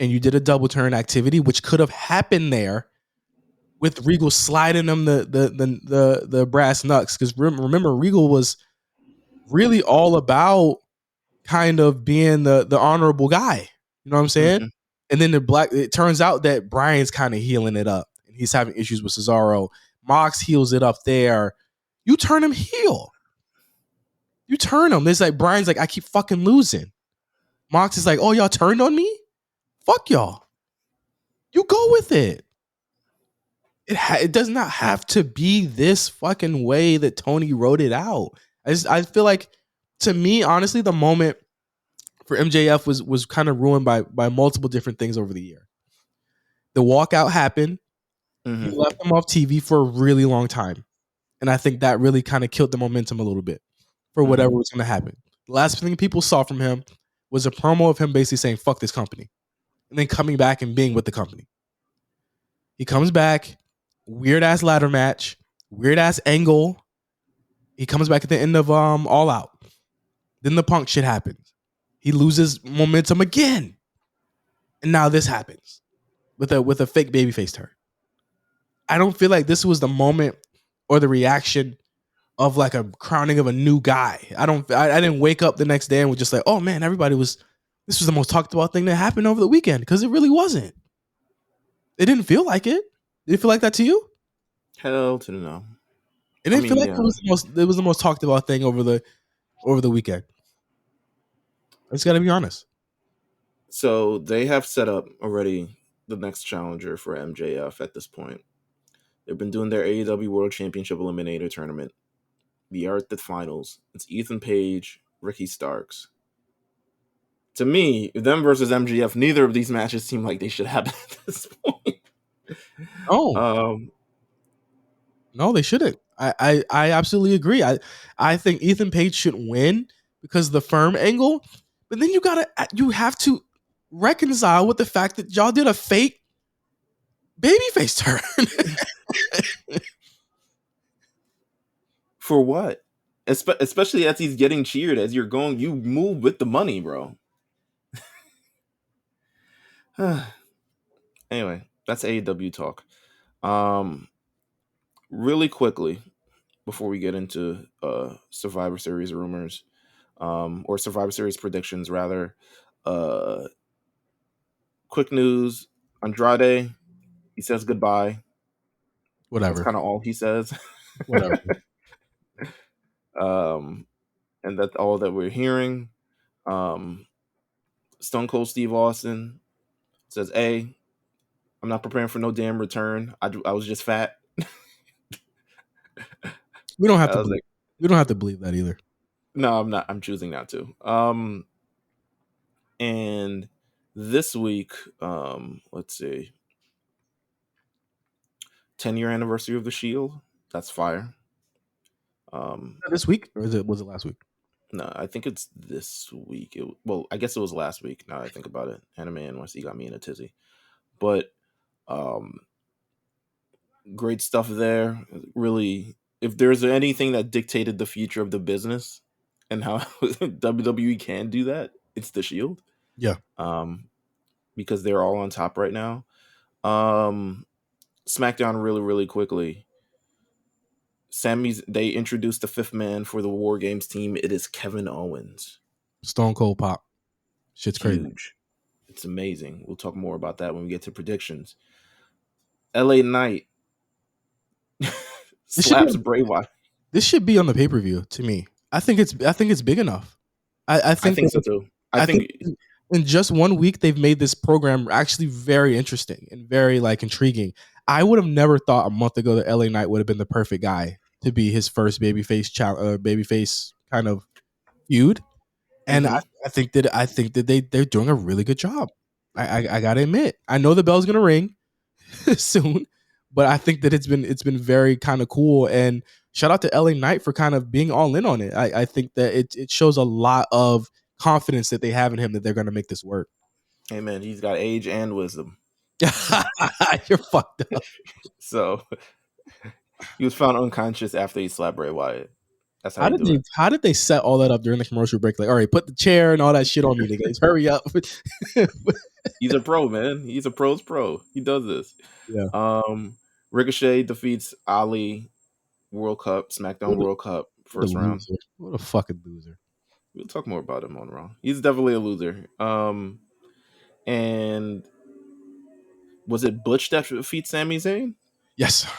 and you did a double turn activity, which could have happened there with Regal sliding him the brass knucks, because remember Regal was really all about kind of being the honorable guy. You know what I'm saying? Mm-hmm. And then it turns out that Brian's kind of healing it up, and he's having issues with Cesaro. Mox heals it up there. You turn him heel. You turn him. It's like Brian's like, I keep fucking losing. Mox is like, oh, y'all turned on me? Fuck y'all. You go with it. It does not have to be this fucking way that Tony wrote it out. I feel like, to me, honestly, the moment for MJF was kind of ruined by multiple different things over the year. The walkout happened. Mm-hmm. He left him off TV for a really long time, and I think that really kind of killed the momentum a little bit for whatever was going to happen. The last thing people saw from him was a promo of him basically saying "fuck this company," and then coming back and being with the company. He comes back, weird ass ladder match, weird ass angle. He comes back at the end of All Out. Then the Punk shit happens. He loses momentum again, and now this happens with a fake babyface turn. I don't feel like this was the moment or the reaction of like a crowning of a new guy. I didn't wake up the next day and was just like, oh man, this was the most talked about thing that happened over the weekend, because it really wasn't. It didn't feel like it. Did it feel like that to you? Hell to the no. It didn't feel like Yeah. it was the most talked about thing over the weekend. I just got to be honest. So they have set up already the next challenger for MJF at this point. They've been doing their AEW World Championship Eliminator tournament. We are at the finals. It's Ethan Page, Ricky Starks. To me, them versus MGF, neither of these matches seem like they should happen at this point. No, Um, no, they shouldn't. I absolutely agree. I think Ethan Page should win because of the firm angle, but then you have to reconcile with the fact that y'all did a fake babyface turn. for what? Especially as he's getting cheered as you're going, you move with the money, bro. Anyway, that's AEW talk. Um, really quickly before we get into Survivor Series rumors, or Survivor Series predictions, rather. Uh, quick news: Andrade, he says goodbye. That's Whatever. kind of all he says. Whatever. um, and that's all that we're hearing. Um, Stone Cold Steve Austin says, "Hey, I'm not preparing for no damn return. I was just fat." We don't have I to was believe. like, We don't have to believe that either. "No, I'm not. I'm choosing not to." And this week, let's see, 10-year anniversary of the Shield. That's fire. This week, or was it last week? No, I think it's this week. Well, I guess it was last week. Now that I think about it, AnimeNYC got me in a tizzy. But um, great stuff there. Really, if there's anything that dictated the future of the business and how WWE can do that, it's the Shield. Yeah. Um, because they're all on top right now. Um, SmackDown really, really quickly. They introduced the fifth man for the War Games team. It is Kevin Owens. Stone Cold Pop. Shit's crazy. Huge. It's amazing. We'll talk more about that when we get to predictions. LA Knight This should be slaps Bray Wyatt. this should be on the pay per view. To me, I think it's big enough. I I think think so that, too. I I think think in just 1 week they've made this program actually very interesting and very like intriguing. I would have never thought a month ago that LA Knight would have been the perfect guy to be his first babyface kind of feud. And mhm. I think that they're doing a really good job. I gotta admit, I know the bell's gonna ring soon, but I think that it's been very kind of cool. And shout out to LA Knight for kind of being all in on it. I think that it shows a lot of confidence that they have in him that they're gonna make this work. Hey man, he's got age and wisdom. You're fucked up. So he was found unconscious after he slapped Bray Wyatt. That's how you do it. How did they set all that up during the commercial break? Like, all right, put the chair and all that shit on me, niggas. Hurry up. He's a pro, man. He's a pro's pro. He does this. Yeah. Um, Ricochet defeats Ali, World Cup, SmackDown What World Cup, a first round. loser. What a fucking loser. We'll talk more about him on Raw. He's definitely a loser. And was it Butch that defeats Sami Zayn? Yes.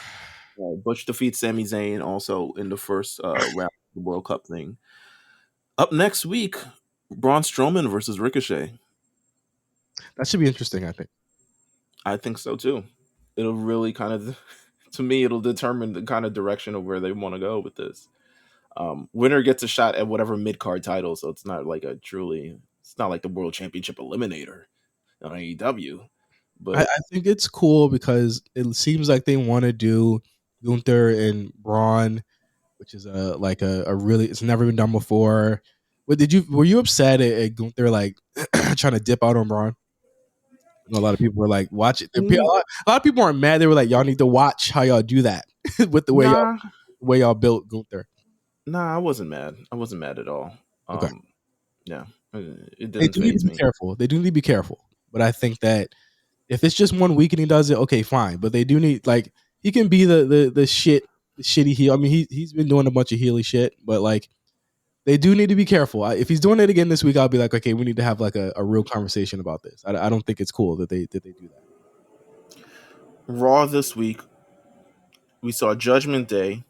Butch defeats Sami Zayn also in the first round of the World Cup thing. Up next week, Braun Strowman versus Ricochet. That should be interesting, I think. I think so too. It'll really kind of, to me, it'll determine the kind of direction of where they want to go with this. Winner gets a shot at whatever mid card title, so it's not like it's not like the World Championship Eliminator on AEW. I But think it's cool because it seems like they want to do Gunther and Braun, which is a really it's never been done before. What were you upset at Gunther like trying to dip out on Braun? A lot of people were like, watch it. A lot of people weren't mad. They were like, y'all need to watch how y'all do that with nah, the way y'all built Gunther. I wasn't mad. I wasn't mad at all. Okay. Yeah, it They didn't do need to phase be me. careful. They do need to be careful. But I think that if it's just 1 week and he does it, okay, fine. But they do need like he can be the shitty heel. I mean, he's been doing a bunch of heely shit, but like they do need to be careful. If he's doing it again this week, I'll be like, okay, we need to have like a real conversation about this. I don't think it's cool that they do that. Raw this week, we saw Judgment Day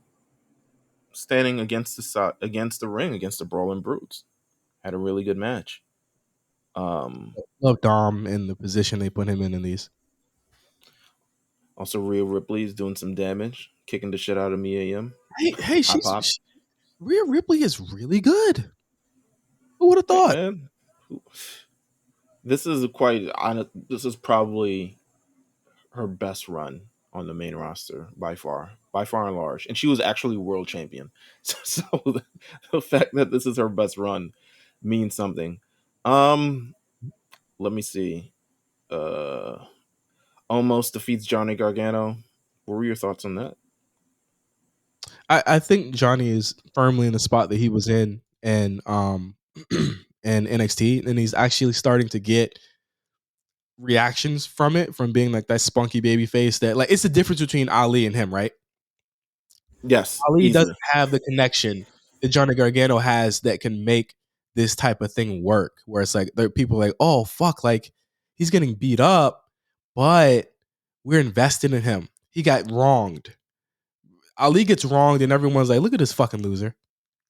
standing against the ring against the Brawling Brutes. Had a really good match. Love Dom and the position they put him in these. Also, Rhea Ripley's doing some damage, kicking the shit out of Mia Yim. Hey, Pop pop. Rhea Ripley is really good. Who would have Hey thought? man, this is quite honest. This is probably her best run on the main roster by far and large. And she was actually world champion. So the fact that this is her best run means something. Um, let me see. Uh, almost defeats Johnny Gargano. What were your thoughts on that? I think Johnny is firmly in the spot that he was in and and NXT, and he's actually starting to get reactions from it, from being like that spunky baby face that like it's the difference between Ali and him, right? Yes, Ali doesn't easily. have the connection that Johnny Gargano has that can make this type of thing work. Where it's like there are people like, oh fuck, like he's getting beat up, but we're invested in him. He got wronged. Ali gets wronged, and everyone's like, look at this fucking loser.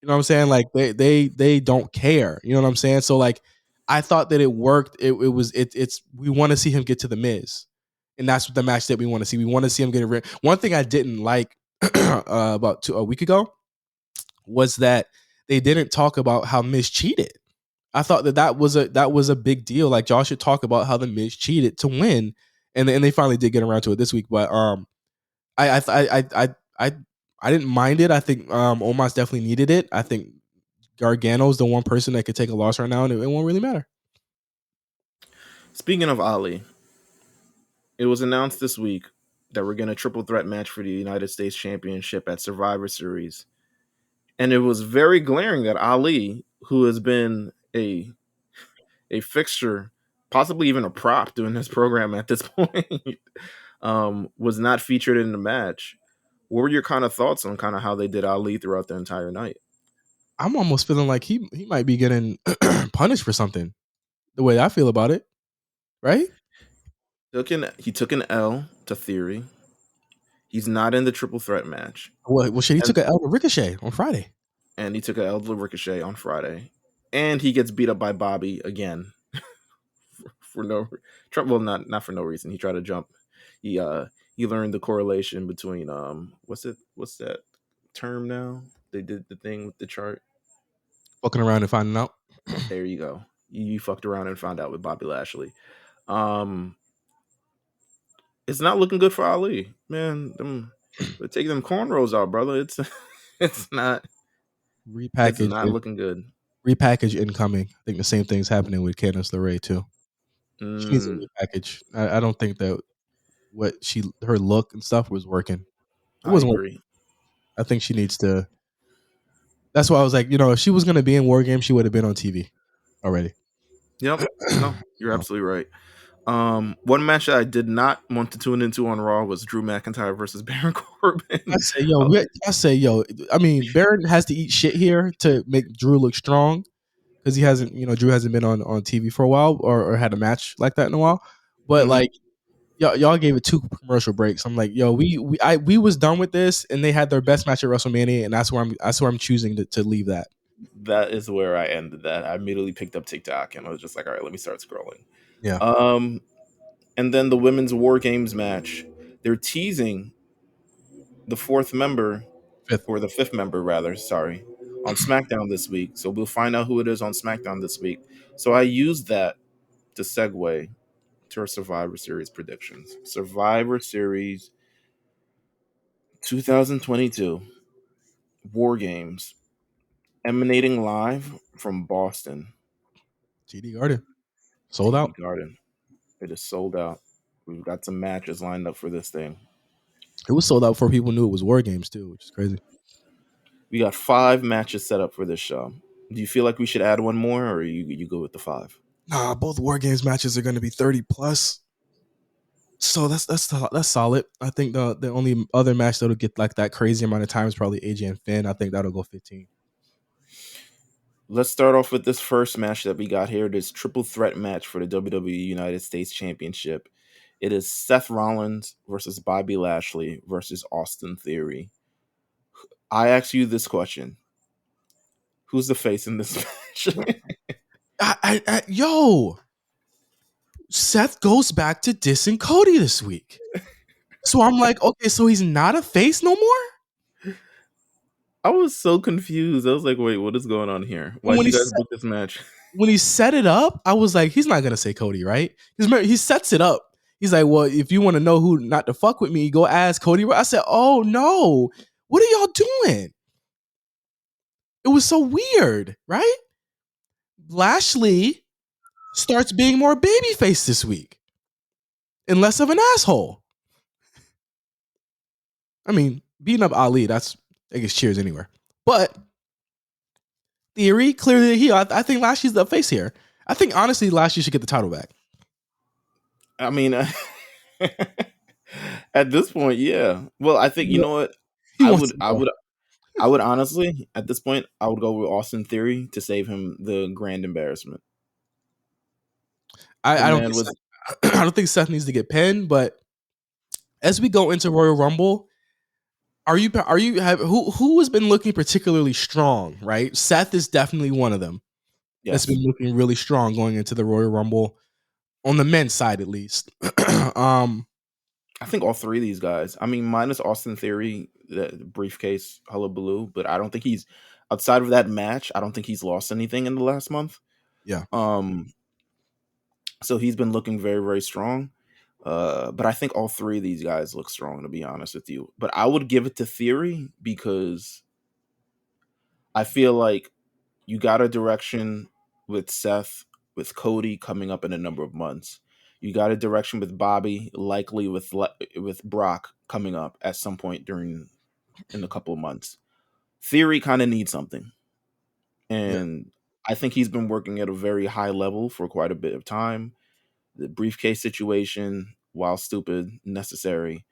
You know what I'm saying? Like they don't care. You know what I'm saying? So like I thought that it worked. It's we want to see him get to the Miz. And that's what the match that we want to see. We want to see him get a ring. One thing I didn't like about a week ago was that they didn't talk about how Miz cheated. I thought that that was a big deal. Like y'all should talk about how the Miz cheated to win, and they finally did get around to it this week. But I I I I I I didn't mind it. I think Omos definitely needed it. I think Gargano's the one person that could take a loss right now, and it won't really matter. Speaking of Ali, it was announced this week that we're getting a triple threat match for the United States Championship at Survivor Series. And it was very glaring that Ali, who has been a fixture, possibly even a prop during this program at this point, was not featured in the match. What were your kind of thoughts on kind of how they did Ali throughout the entire night? I'm almost feeling like he might be getting punished for something. The way I feel about it, right? He took an L to Theory. He's not in the triple threat match, Well, shit, he and took an L to Ricochet on Friday. he took an L to Ricochet on Friday, and he gets beat up by Bobby again for no well, not for no reason. He tried to jump. He uh he learned the correlation between what's that term now? They did the thing with the chart. Fucking around and finding out. There you go. You fucked around and found out with Bobby Lashley. Um, it's not looking good for Ali, man. But take them cornrows out, brother. It's it's not it's Repackage, not looking good. repackage incoming. I think the same thing's happening with Candice LeRae too. She needs a Mm, repackage. I don't think that what her look and stuff was working. It I wasn't working. agree. I think she needs to. That's why I was like, if she was gonna be in War Games, she would have been on TV already. Yep. No, you're So, absolutely right. One match that I did not want to tune into on Raw was Drew McIntyre versus Baron I Corbin. say, yo, I say, yo. I mean, Baron has to eat shit here to make Drew look strong because he hasn't, Drew hasn't been on TV for a while or had a match like that in a while. But Mhm. like, y'all gave it two commercial breaks. I'm like, yo, we was done with this, and they had their best match at WrestleMania, and that's where I'm choosing to leave that. That is where I ended that. I immediately picked up TikTok and I was just like, all right, let me start scrolling. Yeah, Um, and then the women's War Games match. They're teasing the fourth member, fifth. or the fifth member rather, sorry, on SmackDown this week. So we'll find out who it is on SmackDown this week. So I used that to segue to our Survivor Series predictions. Survivor Series 2022 War Games, emanating live from Boston, TD Garden sold TD out. Garden. It is sold out. We've got some matches lined up for this thing. It was sold out before people knew it was War Games too, which is crazy. We got 5 matches set up for this show. Do you feel like we should add one more, or you go with the 5? Nah, both War Games matches are going to be 30 plus. So that's solid. I think the only other match that'll get like that crazy amount of time is probably AJ and Finn. I think that'll go 15. Let's start off with this first match that we got here. This triple threat match for the WWE United States Championship. It is Seth Rollins versus Bobby Lashley versus Austin Theory. I ask you this question: who's the face in this match? Yo, Seth goes back to dissing Cody this week. So I'm like, okay, so he's not a face no more? I was so confused. I was like, wait, what is going on here? But Why'd you guys book this match? when he set it up, I was like, he's not gonna say Cody, right? Because he sets it up. He's like, well, if you want to know who not to fuck with me, go ask Cody. I said, oh no, what are y'all doing? It was so weird, right? Lashley starts being more babyface this week and less of an asshole. I mean, beating up Ali, that's, I guess, cheers anywhere. But Theory, clearly I think Lashley's the face here. I think, honestly, Lashley should get the title back. I mean, at this point, yeah. Well, I think, you know what? He I wants would, to I go. would, I would honestly, at this point, I would go with Austin Theory to save him the grand embarrassment. The I don't man think was, Seth, I don't think Seth needs to get pinned, but as we go into Royal Rumble, who has been looking particularly strong, right? Seth is definitely one of them that's yes. been looking really strong going into the Royal Rumble on the men's side at least. I think all three of these guys. I mean, minus Austin Theory, the briefcase hullabaloo, but I don't think he's outside of that match. I don't think he's lost anything in the last month. Yeah. So he's been looking very, very strong. But I think all three of these guys look strong, to be honest with you. But I would give it to Theory because I feel like you got a direction with Seth, with Cody coming up in a number of months. You got a direction with Bobby, likely with Brock coming up at some point in a couple of months. Theory kind of needs something, Yeah. and I think he's been working at a very high level for quite a bit of time. The briefcase situation, while stupid, necessary.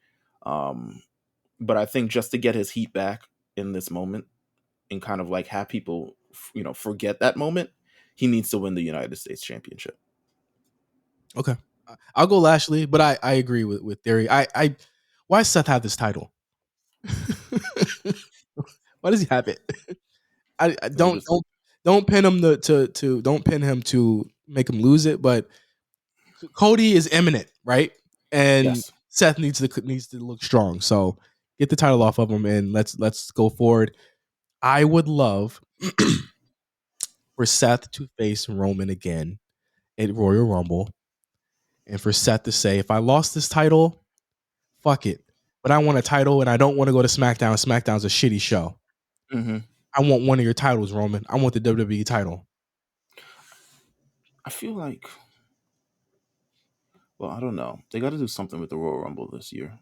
Um, but I think just to get his heat back in this moment and kind of like have people, forget that moment, he needs to win the United States Championship. Okay. I'll go Lashley, but I agree with Theory. Why does Seth have this title? Why does he have it? I I'm don't just, don't pin him to don't pin him to make him lose it, but Cody is imminent, right? And yes. Seth needs to look strong. So get the title off of him and let's go forward. I would love for Seth to face Roman again at Royal Rumble, and for Seth to say, if I lost this title, fuck it. But I want a title and I don't want to go to SmackDown. SmackDown's a shitty show. Hmm. I want one of your titles, Roman. I want the WWE title. I feel like, well, I don't know. They got to do something with the Royal Rumble this year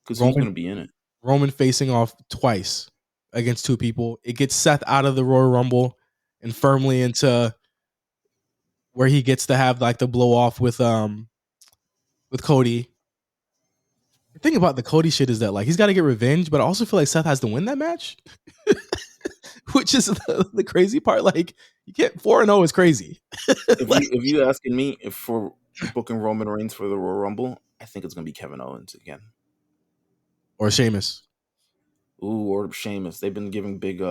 because who's Roman going to be in it? Roman facing off twice against two people. It gets Seth out of the Royal Rumble and firmly into where he gets to have like the blow off with Cody. The thing about the Cody shit is that like he's got to get revenge, but I also feel like Seth has to win that match, which is the crazy part. Like you can't 4-0 is crazy. Like If you asking me if for booking Roman Reigns for the Royal Rumble, I think it's going to be Kevin Owens again. or Sheamus. Ooh, or Sheamus. They've been giving big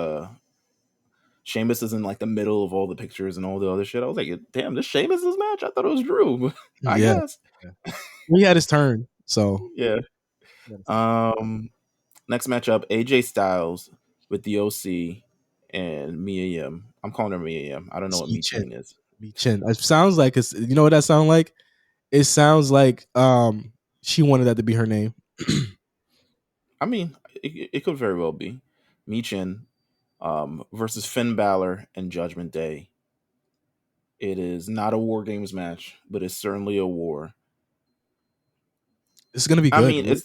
Sheamus is in like the middle of all the pictures and all the other shit. I was like, damn, this Sheamus's match? I thought it was Drew. I Yeah, guess. yeah. He had his turn. So Yeah. Um Next matchup, AJ Styles with the OC and Mia Yim. I'm calling her Mia Yim. I don't know what Mi Mi Chin. Chain is. Mi Chin. It sounds like you know what that sounds like? It sounds like she wanted that to be her name. I mean, it could very well be. Mi Chin versus Finn Balor and Judgment Day. It is not a War Games match, but it's certainly a war. It's gonna be I good. mean,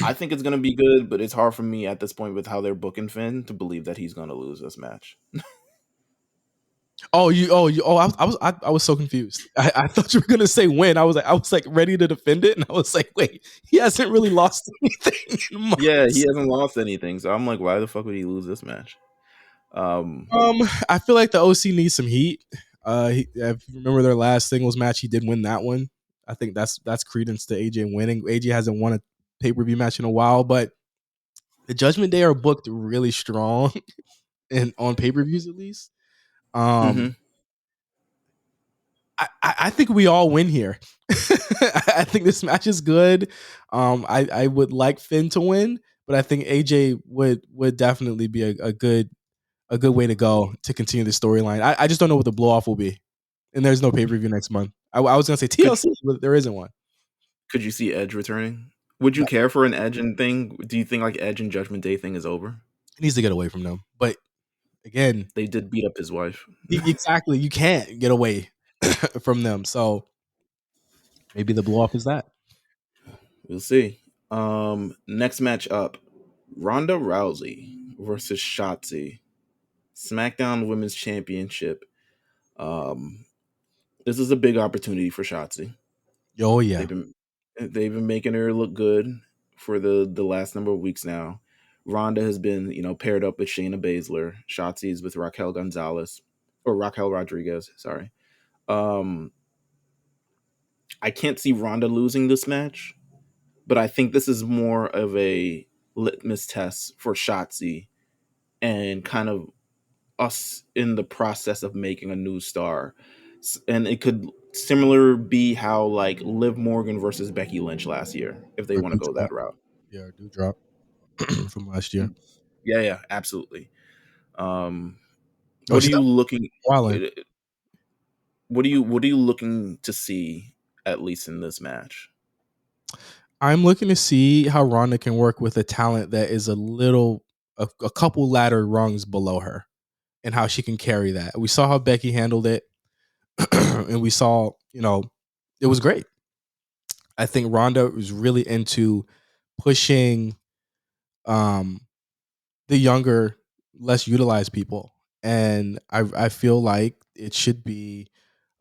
I think it's gonna be good, but it's hard for me at this point with how they're booking Finn to believe that he's gonna lose this match. I was so confused. I thought you were gonna say win. I was like ready to defend it, and I was like, wait, he hasn't really lost anything in Yeah, he months. hasn't lost anything, so I'm like, why the fuck would he lose this match? Um, I feel like the OC needs some heat. If you remember their last singles match, he did win that one. I think that's credence to AJ winning. AJ hasn't won a pay per view match in a while, but the Judgment Day are booked really strong and on pay per views at least. Um, mhm. I think we all win here. I think this match is good. I would like Finn to win, but I think AJ would definitely be a good way to go to continue the storyline. I just don't know what the blow off will be, and there's no pay per view next month. I was gonna say Could TLC, but there isn't one. could you see Edge returning? Would you No, care for an Edge and thing? Do you think like Edge and Judgment Day thing is over? he needs to get away from them. But again, They did beat up his wife. exactly, you can't get away from them. So maybe the blow off is that. We'll see. Next match up, Ronda Rousey versus Shotzi, SmackDown Women's Championship. Um, this is a big opportunity for Shotzi. Oh yeah, They've been they've been making her look good for the last number of weeks now. Ronda has been, paired up with Shayna Baszler. Shotzi is with Raquel Gonzalez or Raquel Rodriguez. Sorry. Um, I can't see Ronda losing this match, but I think this is more of a litmus test for Shotzi and kind of us in the process of making a new star. And it could similar be how like Liv Morgan versus Becky Lynch last year, if they or want to do go drop. that route. Yeah, or do drop from last year. Yeah, yeah, absolutely. Um, Oh, what are she's you looking? wilding. What are you looking to see at least in this match? I'm looking to see how Ronda can work with a talent that is a couple ladder rungs below her, and how she can carry that. We saw how Becky handled it, and we saw, it was great. I think Ronda was really into pushing um, the younger, less utilized people, and I feel like it should be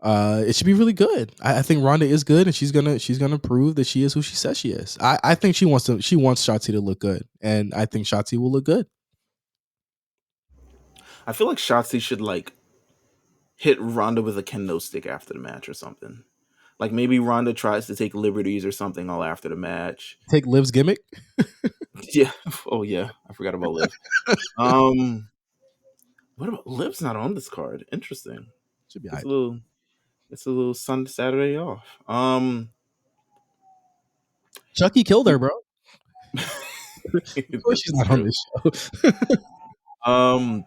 really good. I think Ronda is good, and she's gonna prove that she is who she says she is. I think she wants Shotzi to look good, and I think Shotzi will look good. I feel like Shotzi should like hit Ronda with a kendo stick after the match or something. Like maybe Ronda tries to take liberties or something all after the match. Take Liv's gimmick. Yeah. Oh yeah. I forgot about Liv. Um what about Liv's not on this card? Interesting. Should be It's alright. a little Sunday Saturday off. Chucky killed her, bro. Of course This she's is not on true. this show. Um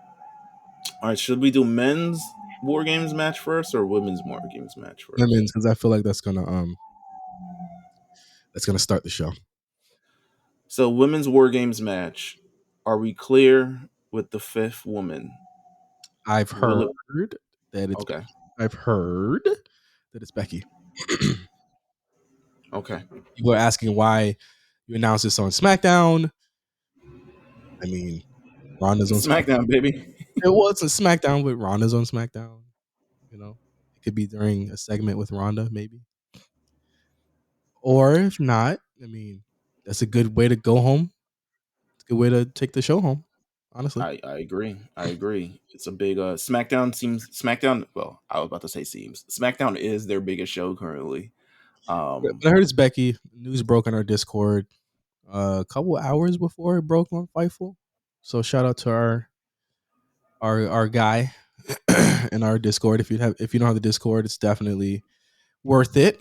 all right, should we do men's war games match first or women's war games match first? Women's, because I feel like that's gonna start the show. So women's war games match. Are we clear with the fifth woman? I've Will it heard that it's okay. Becky. I've heard that it's Becky. Okay. People are asking why you announced this on SmackDown. I mean, Ronda's on SmackDown. SmackDown, baby. It was a SmackDown, but Ronda's on SmackDown. You know, it could be during a segment with Ronda, maybe. Or if not, I mean, that's a good way to go home. It's a good way to take the show home, honestly. I agree. I agree. It's a big SmackDown, well, I was about to say seems. SmackDown is their biggest show currently. Um But I heard it's Becky. News broke on our Discord a couple hours before it broke on Fightful. So shout out to our guy in our Discord. If you don't have the Discord, it's definitely worth it.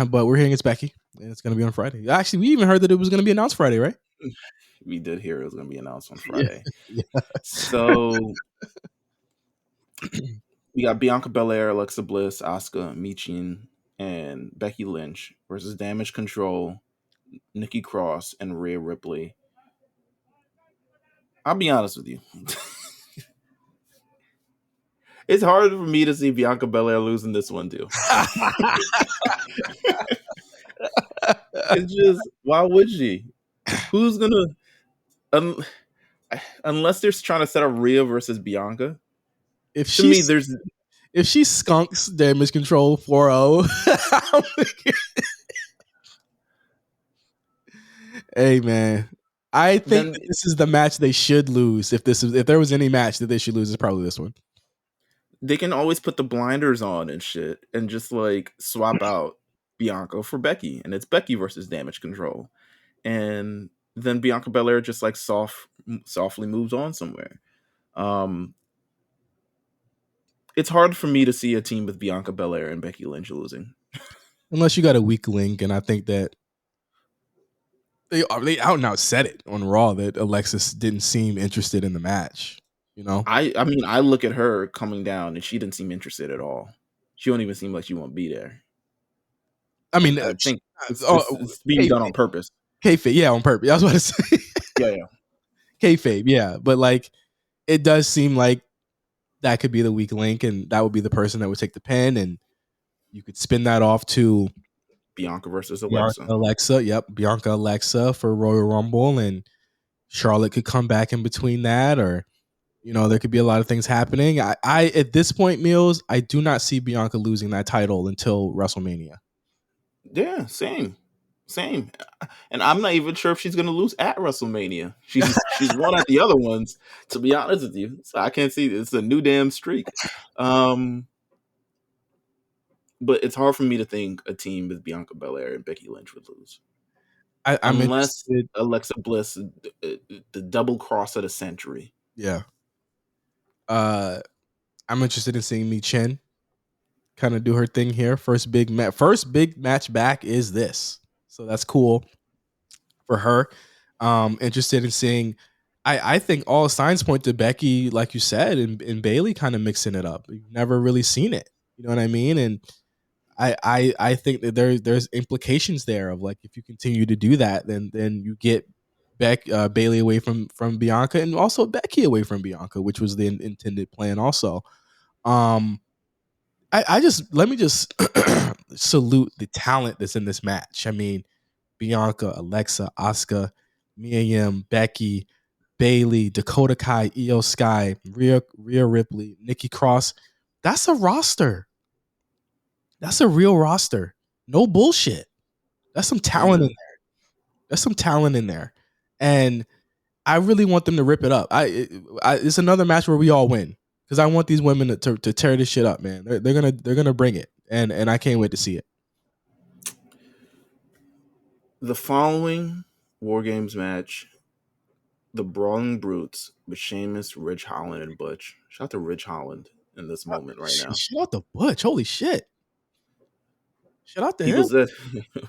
But we're hearing it's Becky, and it's gonna be on Friday. Actually, we even heard that it was gonna be announced Friday, right? we did hear it was going to be announced on Yeah. Friday. So we got Bianca Belair, Alexa Bliss, Asuka, Michin, and Becky Lynch versus Damage Control, Nikki Cross, and Rhea Ripley. I'll be honest with you. It's hard for me to see Bianca Belair losing this one too. It's just why would she? Who's gonna un, unless they're trying to set up Rhea versus Bianca? if To me, she's there's if she skunks Damage Control 4-0, hey man, I think then that this is the match they should lose. If there was any match that they should lose, it's probably this one. they can always put the blinders on and shit and just like swap out Bianca for Becky, and it's Becky versus Damage Control, and then Bianca Belair just like softly moves on somewhere. Um, it's hard for me to see a team with Bianca Belair and Becky Lynch losing. Unless you got a weak link, and I think that They out and out said it on Raw that Alexis didn't seem interested in the match. You know, I mean, I look at her coming down, and she didn't seem interested at all. She don't even seem like she won't be there. I mean, I think oh, it's being done on purpose. kayfabe, yeah, on purpose. I was about to say Yeah, yeah. kayfabe, yeah, but like it does seem like that could be the weak link, and that would be the person that would take the pin, and you could spin that off to Bianca versus Bianca Alexa. Alexa. Yep, Bianca Alexa for Royal Rumble, and Charlotte could come back in between that, or there could be a lot of things happening. I at this point, Meelz, I do not see Bianca losing that title until WrestleMania. Yeah, same. And I'm not even sure if she's going to lose at WrestleMania. She's won at the other ones, to be honest with you. So I can't see it's a new damn streak. But it's hard for me to think a team with Bianca Belair and Becky Lynch would lose, I'm unless interested. Alexa Bliss, the double cross of the century. Yeah. I'm interested in seeing Mi Chen kind of do her thing here. First big match back is this, so that's cool for her. Interested in seeing. I think all signs point to Becky, like you said, and Bailey kind of mixing it up. We've never really seen it. You know what I mean? And I think that there's implications there of like if you continue to do that, then you get Bailey away from Bianca, and also Becky away from Bianca, which was the intended plan also. I just let me just salute the talent that's in this match. I mean, Bianca, Alexa, Asuka, Mia Yim, Becky, Bailey, Dakota Kai, Io Sky, Rhea Ripley, Nikki Cross. That's a roster. That's a real roster. No bullshit. That's some talent in Amen. there. That's some talent in there. And I really want them to rip it up. It's another match where we all win because I want these women to tear this shit up, man. They're gonna bring it, and I can't wait to see it. The following War Games match, the Brawling Brutes with Sheamus, Ridge Holland, and Butch. Shout out to Ridge Holland in this moment right now. Shout out to Butch. Holy shit. Shout out to People him.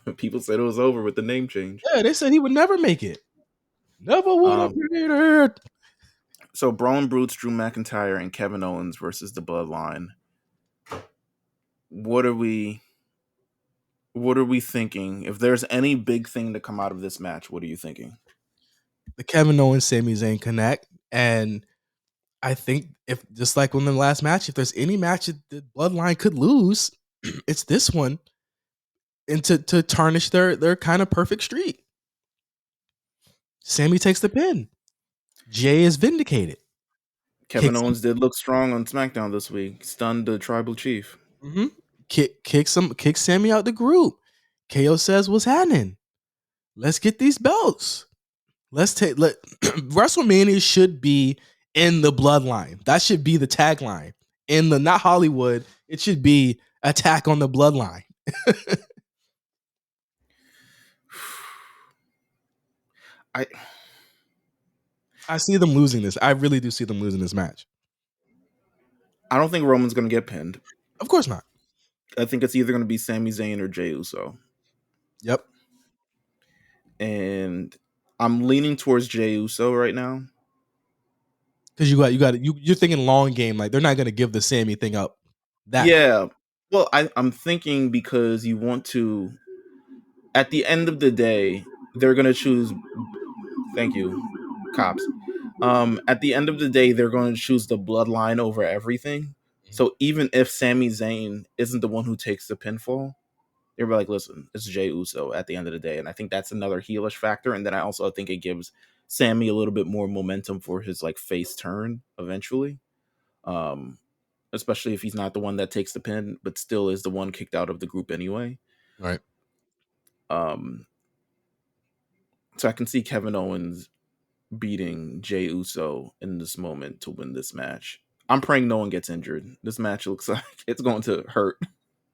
said people said it was over with the name change. Yeah, they said he would never make it. Never would have made it. So Brawling Brutes, Drew McIntyre, and Kevin Owens versus the Bloodline. What are we thinking? If there's any big thing to come out of this match, what are you thinking? The Kevin Owens Sami Zayn connect, and I think if just like in the last match, if there's any match that the Bloodline could lose, it's this one, and to tarnish their kind of perfect streak. Sammy takes the pin. Jay is vindicated. Kevin Kicks Owens did look strong on SmackDown this week. Stunned the Tribal Chief. mm-hmm. Kicks Sammy out the group. KO says, "What's happening? Let's get these belts. WrestleMania should be in the Bloodline. That should be the tagline. In the not Hollywood, it should be attack on the Bloodline." I I see them losing this. I really do see them losing this match. I don't think Roman's going to get pinned. Of course not. I think it's either going to be Sami Zayn or Jey Uso. Yep. And I'm leaning towards Jey Uso right now. Because you're thinking long game, like they're not gonna give the Sammy thing up. Yeah. Well, I'm thinking because you want to at the end of the day, they're gonna choose thank you, cops. At the end of the day, they're going to choose the Bloodline over everything. So even if Sami Zayn isn't the one who takes the pinfall, they're like, listen, it's Jey Uso at the end of the day. And I think that's another heelish factor. And then I also think it gives Sammy a little bit more momentum for his like face turn eventually. Especially if he's not the one that takes the pin, but still is the one kicked out of the group anyway. Right. So I can see Kevin Owens beating Jey Uso in this moment to win this match. I'm praying no one gets injured. This match looks like it's going to hurt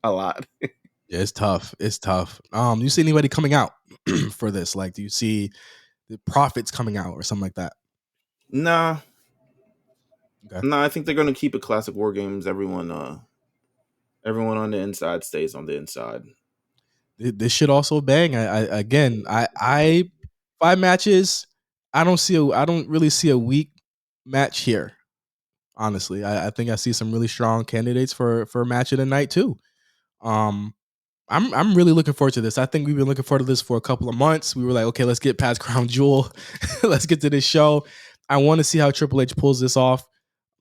a lot. Yeah, it's tough. It's tough. You see anybody coming out for this? Like, do you see the Profits coming out or something like that? Nah. Okay. Nah, I think they're gonna keep it classic War Games. Everyone on the inside stays on the inside. This should also bang. I 5 matches. I don't really see a weak match here. Honestly, I think I see some really strong candidates for a match of the night too. Um, I'm really looking forward to this. I think we've been looking forward to this for a couple of months. We were like, okay, let's get past Crown Jewel, let's get to this show. I want to see how Triple H pulls this off.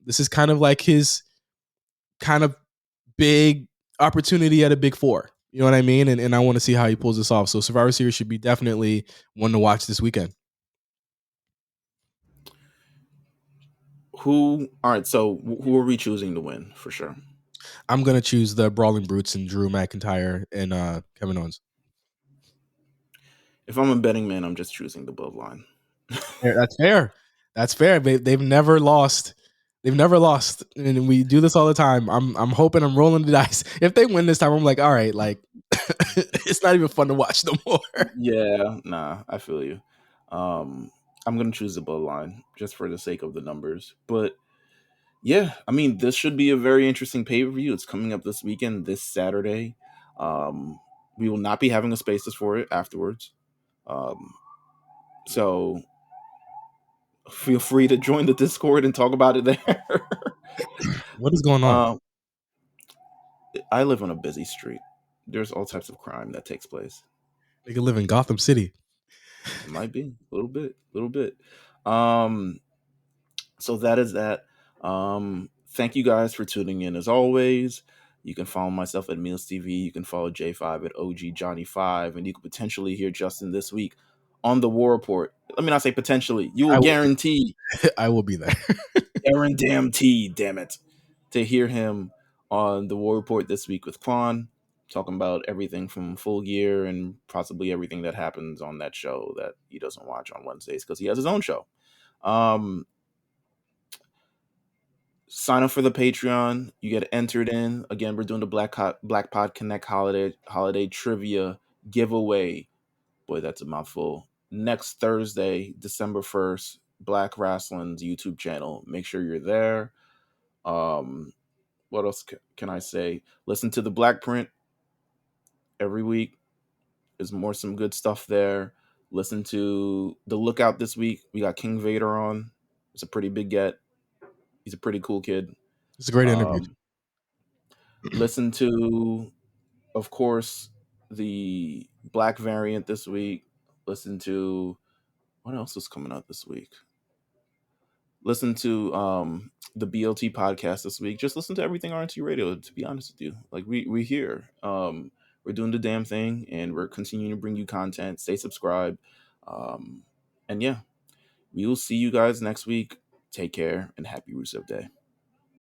This is kind of like his kind of big opportunity at a big four. You know what I mean? And I want to see how he pulls this off. So Survivor Series should be definitely one to watch this weekend. Who? All right. So who are we choosing to win for sure? I'm gonna choose the Brawling Brutes and Drew McIntyre and Kevin Owens. If I'm a betting man, I'm just choosing the Bloodline. That's fair. That's fair. They've never lost. They've never lost, and we do this all the time. I'm hoping, I'm rolling the dice. If they win this time, I'm like, all right, like it's not even fun to watch no more. Yeah, nah, I feel you. Um, I'm gonna choose the Bloodline just for the sake of the numbers. But yeah, I mean, this should be a very interesting pay per view. It's coming up this weekend, this Saturday. Um, we will not be having a spaces for it afterwards. Um, so feel free to join the Discord and talk about it there. What is going on? um, I live on a busy street. There's all types of crime that takes place. They can live in Gotham City. It might be a little bit. Um, so that is that. Thank you guys for tuning in as always. You can follow myself at Meelz TV. You can follow J5 at OG Johnny 5, and you can potentially hear Justin this week on the War Report. Let me not say potentially. You will I will. guarantee, I will be there. guarantee, damn it, to hear him on the War Report this week with Quan, talking about everything from Full Gear and possibly everything that happens on that show that he doesn't watch on Wednesdays because he has his own show. Um, Sign up for the Patreon. You get entered in. Again, we're doing the Black Pod Connect holiday trivia giveaway. Boy, that's a mouthful. Next Thursday, December 1st, Black Wrestling's YouTube channel. Make sure you're there. Um, what else can I say? Listen to the Black Print every week. There's more some good stuff there. Listen to the Lookout this week. We got King Vader on. It's a pretty big get. He's a pretty cool kid. It's a great interview. Um, Listen to, of course, the Black variant this week. Listen to what else is coming out this week. Listen to the BLT podcast this week. Just listen to everything RNT Radio. To be honest with you, like we here, we're doing the damn thing, and we're continuing to bring you content. Stay subscribed, and yeah, we will see you guys next week. Take care and happy Rusev Day.